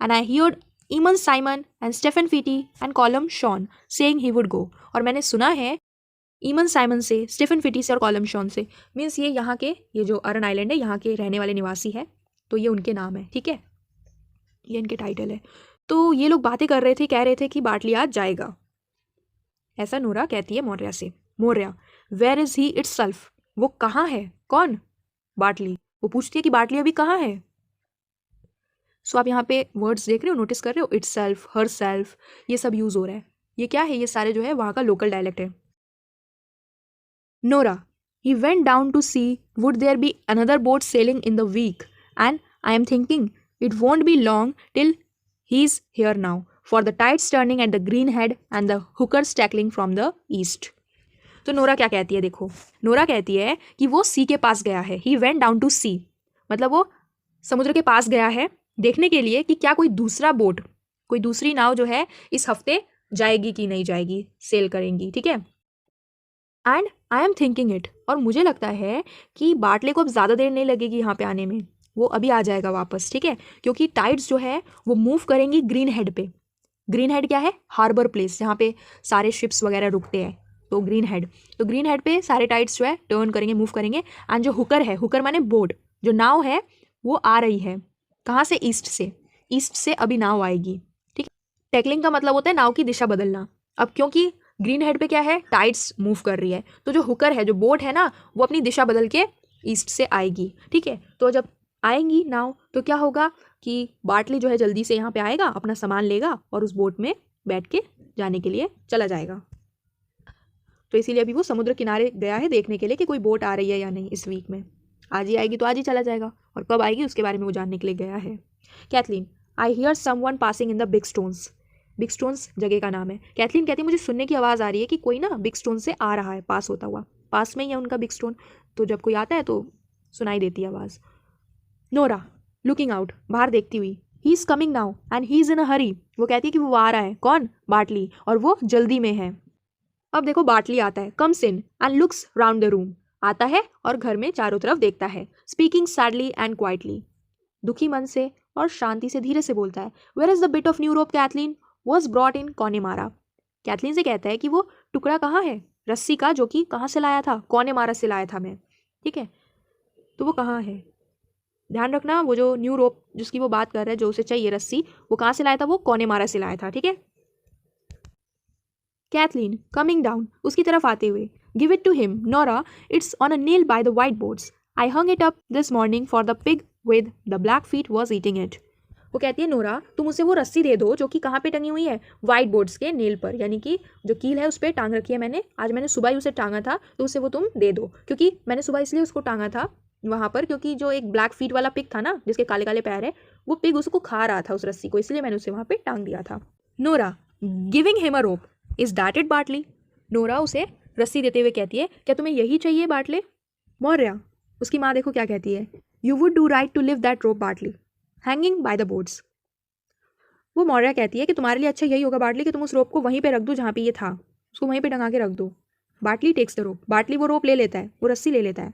And I heard Eamon Simon and Stephen Pheety and Colum Shawn saying he would go. और मैंने सुना है ईमन साइमन से, स्टेफन फीटी से और कॉलम शॉन से, मीन्स ये यहाँ के, ये जो अरन आइलैंड है यहाँ के रहने वाले निवासी है, तो ये उनके नाम है. ठीक है. ये इनके टाइटल है. तो ये लोग बातें कर रहे थे, कह रहे थे कि बार्टली आज जाएगा. ऐसा नोरा कहती है मौर्या से. Maurya, where is he itself, वो कहाँ है, कौन, बाटली, वो पूछती है कि बाटली अभी कहाँ है। सो आप यहाँ पे वर्ड्स देख रहे हो, नोटिस कर रहे हो, इट्स सेल्फ, हर सेल्फ, ये सब यूज हो रहा है। ये क्या है, ये सारे जो है वहाँ का लोकल डायलेक्ट है। Nora, he went down to see would there be another boat sailing in the week, and I am thinking it won't be long till he's here now, for the tide's turning at the green head and the hookers tackling from the east. तो नोरा क्या कहती है, देखो नोरा कहती है कि वो सी के पास गया है, ही वेंट डाउन टू सी, मतलब वो समुद्र के पास गया है देखने के लिए कि क्या कोई दूसरा बोट, कोई दूसरी नाव जो है इस हफ्ते जाएगी कि नहीं जाएगी, सेल करेंगी, ठीक है। And I am thinking it, और मुझे लगता है कि बाटले को अब ज़्यादा देर नहीं लगेगी यहाँ पे आने में, वो अभी आ जाएगा वापस, ठीक है, क्योंकि टाइड्स जो है वो मूव करेंगी ग्रीन हेड पे। ग्रीन हेड क्या है, हार्बर प्लेस, जहाँ पे सारे शिप्स वगैरह रुकते हैं, तो ग्रीन हेड, तो ग्रीन हेड पे सारे टाइड्स जो है टर्न करेंगे, मूव करेंगे। एंड जो हुकर है, हुकर माने बोट, जो नाव है वो आ रही है कहाँ से, ईस्ट से अभी नाव आएगी, ठीक है। टैकलिंग का मतलब होता है नाव की दिशा बदलना। अब क्योंकि ग्रीन हेड पे क्या है, टाइड्स मूव कर रही है, तो जो हुकर है, जो बोट है ना, वो अपनी दिशा बदल के ईस्ट से आएगी, ठीक है। तो जब आएंगी नाव तो क्या होगा कि बाटली जो है जल्दी से यहाँ पे आएगा, अपना सामान लेगा और उस बोट में बैठ के जाने के लिए चला जाएगा। तो इसीलिए अभी वो समुद्र किनारे गया है देखने के लिए कि कोई बोट आ रही है या नहीं इस वीक में। आज ही आएगी तो आज ही चला जाएगा, और कब आएगी उसके बारे में वो जानने के लिए गया है। Kathleen, I hear someone passing in the big stones, big stones जगह का नाम है। कैथलीन कहती है मुझे सुनने की आवाज़ आ रही है कि कोई ना बिग स्टोन से आ रहा है, पास होता हुआ, पास में ही है उनका बिग स्टोन, तो जब कोई आता है तो सुनाई देती है आवाज़। नोरा, लुकिंग आउट, बाहर देखती हुई, he is coming now and he is in a hurry, वो कहती है कि वो आ रहा है, कौन, बाटली, और वो जल्दी में है। अब देखो बाटली आता है, comes in and looks round the room, आता है और घर में चारों तरफ देखता है, स्पीकिंग सैडली एंड क्वाइटली, दुखी मन से और शांति से धीरे से बोलता है, where is the bit of new rope Kathleen was brought in Connemara. Kathleen से कहता है कि वो टुकड़ा कहाँ है रस्सी का, जो कि कहाँ से लाया था, कॉनेमारा से लाया था मैं, ठीक है, तो वो कहाँ है। ध्यान रखना, वो जो न्यू रोप जिसकी वो बात कर रहा है, जो उसे चाहिए रस्सी, वो कहाँ से लाया था, वो कॉनेमारा से लाया था, ठीक है। कैथलीन कमिंग डाउन, उसकी तरफ आते हुए, give it to him Nora, it's on a nail by the white boards, I hung it up this morning for the pig with the black feet was eating it. वो कहती है नोरा तुम उसे वो रस्सी दे दो जो कि कहाँ पे टंगी हुई है, वाइट बोर्ड्स के नेल पर, यानी कि जो कील है उस पर टांग रखी है मैंने, आज मैंने सुबह ही उसे टांगा था, तो उसे वो तुम दे दो, क्योंकि मैंने सुबह इसलिए उसको टांगा था वहाँ पर, क्योंकि जो एक ब्लैक फीट वाला पिग था ना, जिसके काले काले पैर है, वो पिग उसको खा रहा था उस रस्सी को, इसलिए मैंने उसे वहाँ पे टांग दिया था। Nora giving him a rope, is that it बाटली, नोरा उसे रस्सी देते हुए कहती है क्या तुम्हें यही चाहिए बाटले। मौर्य, उसकी माँ देखो क्या कहती है, you would do right to leave that rope Bartley hanging by the boards. वो मौर्य कहती है कि तुम्हारे लिए अच्छा यही होगा बाटली कि तुम उस रोप को वहीं पे रख दो जहाँ पे ये था, उसको वहीं पे टंगा के रख दो। बाटली टेक्स द रोप, बाटली वो रोप ले लेता है, वो रस्सी ले लेता है।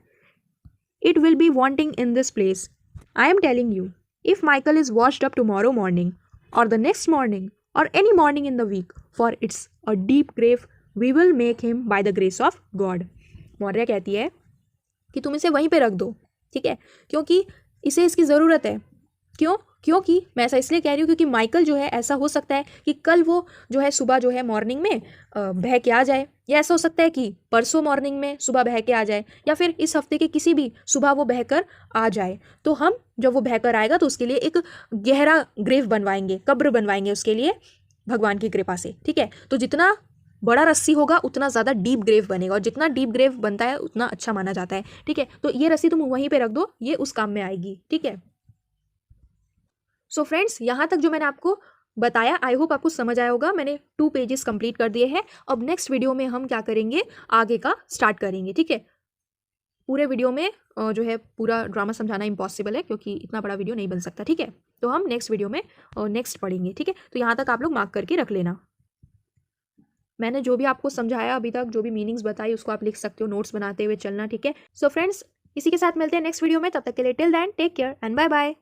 It will be wanting in this place, I am telling you, if Michael is washed up tomorrow morning और द नेक्स्ट मॉर्निंग और any morning in the week, for it's a deep grave we will make him by the grace of God. Maurya कहती है कि तुम इसे वहीं पे रख दो, ठीक है, क्योंकि इसे इसकी ज़रूरत है। क्यों, क्योंकि मैं ऐसा इसलिए कह रही हूँ क्योंकि माइकल जो है, ऐसा हो सकता है कि कल वो जो है सुबह जो है मॉर्निंग में बह के आ जाए, या ऐसा हो सकता है कि परसों मॉर्निंग में सुबह बह के आ जाए, या फिर इस हफ्ते के किसी भी सुबह वो बहकर आ जाए। तो हम जब वो बहकर आएगा तो उसके लिए एक गहरा ग्रेव बनवाएंगे, कब्र बनवाएंगे उसके लिए भगवान की कृपा से, ठीक है। तो जितना बड़ा रस्सी होगा उतना ज़्यादा डीप ग्रेव बनेगा, और जितना डीप ग्रेव बनता है उतना अच्छा माना जाता है, ठीक है। तो ये रस्सी तुम वहीं पे रख दो, ये उस काम में आएगी, ठीक है। सो फ्रेंड्स, यहाँ तक जो मैंने आपको बताया, आई होप आपको समझ आया होगा। मैंने 2 पेजेस कंप्लीट कर दिए हैं। अब नेक्स्ट वीडियो में हम क्या करेंगे, आगे का स्टार्ट करेंगे, ठीक है। पूरे वीडियो में जो है पूरा ड्रामा समझाना इम्पॉसिबल है, क्योंकि इतना बड़ा वीडियो नहीं बन सकता, ठीक है। तो हम नेक्स्ट वीडियो में नेक्स्ट पढ़ेंगे, ठीक है। तो यहाँ तक आप लोग मार्क करके रख लेना। मैंने जो भी आपको समझाया अभी तक, जो भी मीनिंग्स बताई, उसको आप लिख सकते हो नोट्स बनाते हुए चलना, ठीक है। सो फ्रेंड्स, इसी के साथ मिलते हैं नेक्स्ट वीडियो में, तब तक के लिए till then take care and bye bye.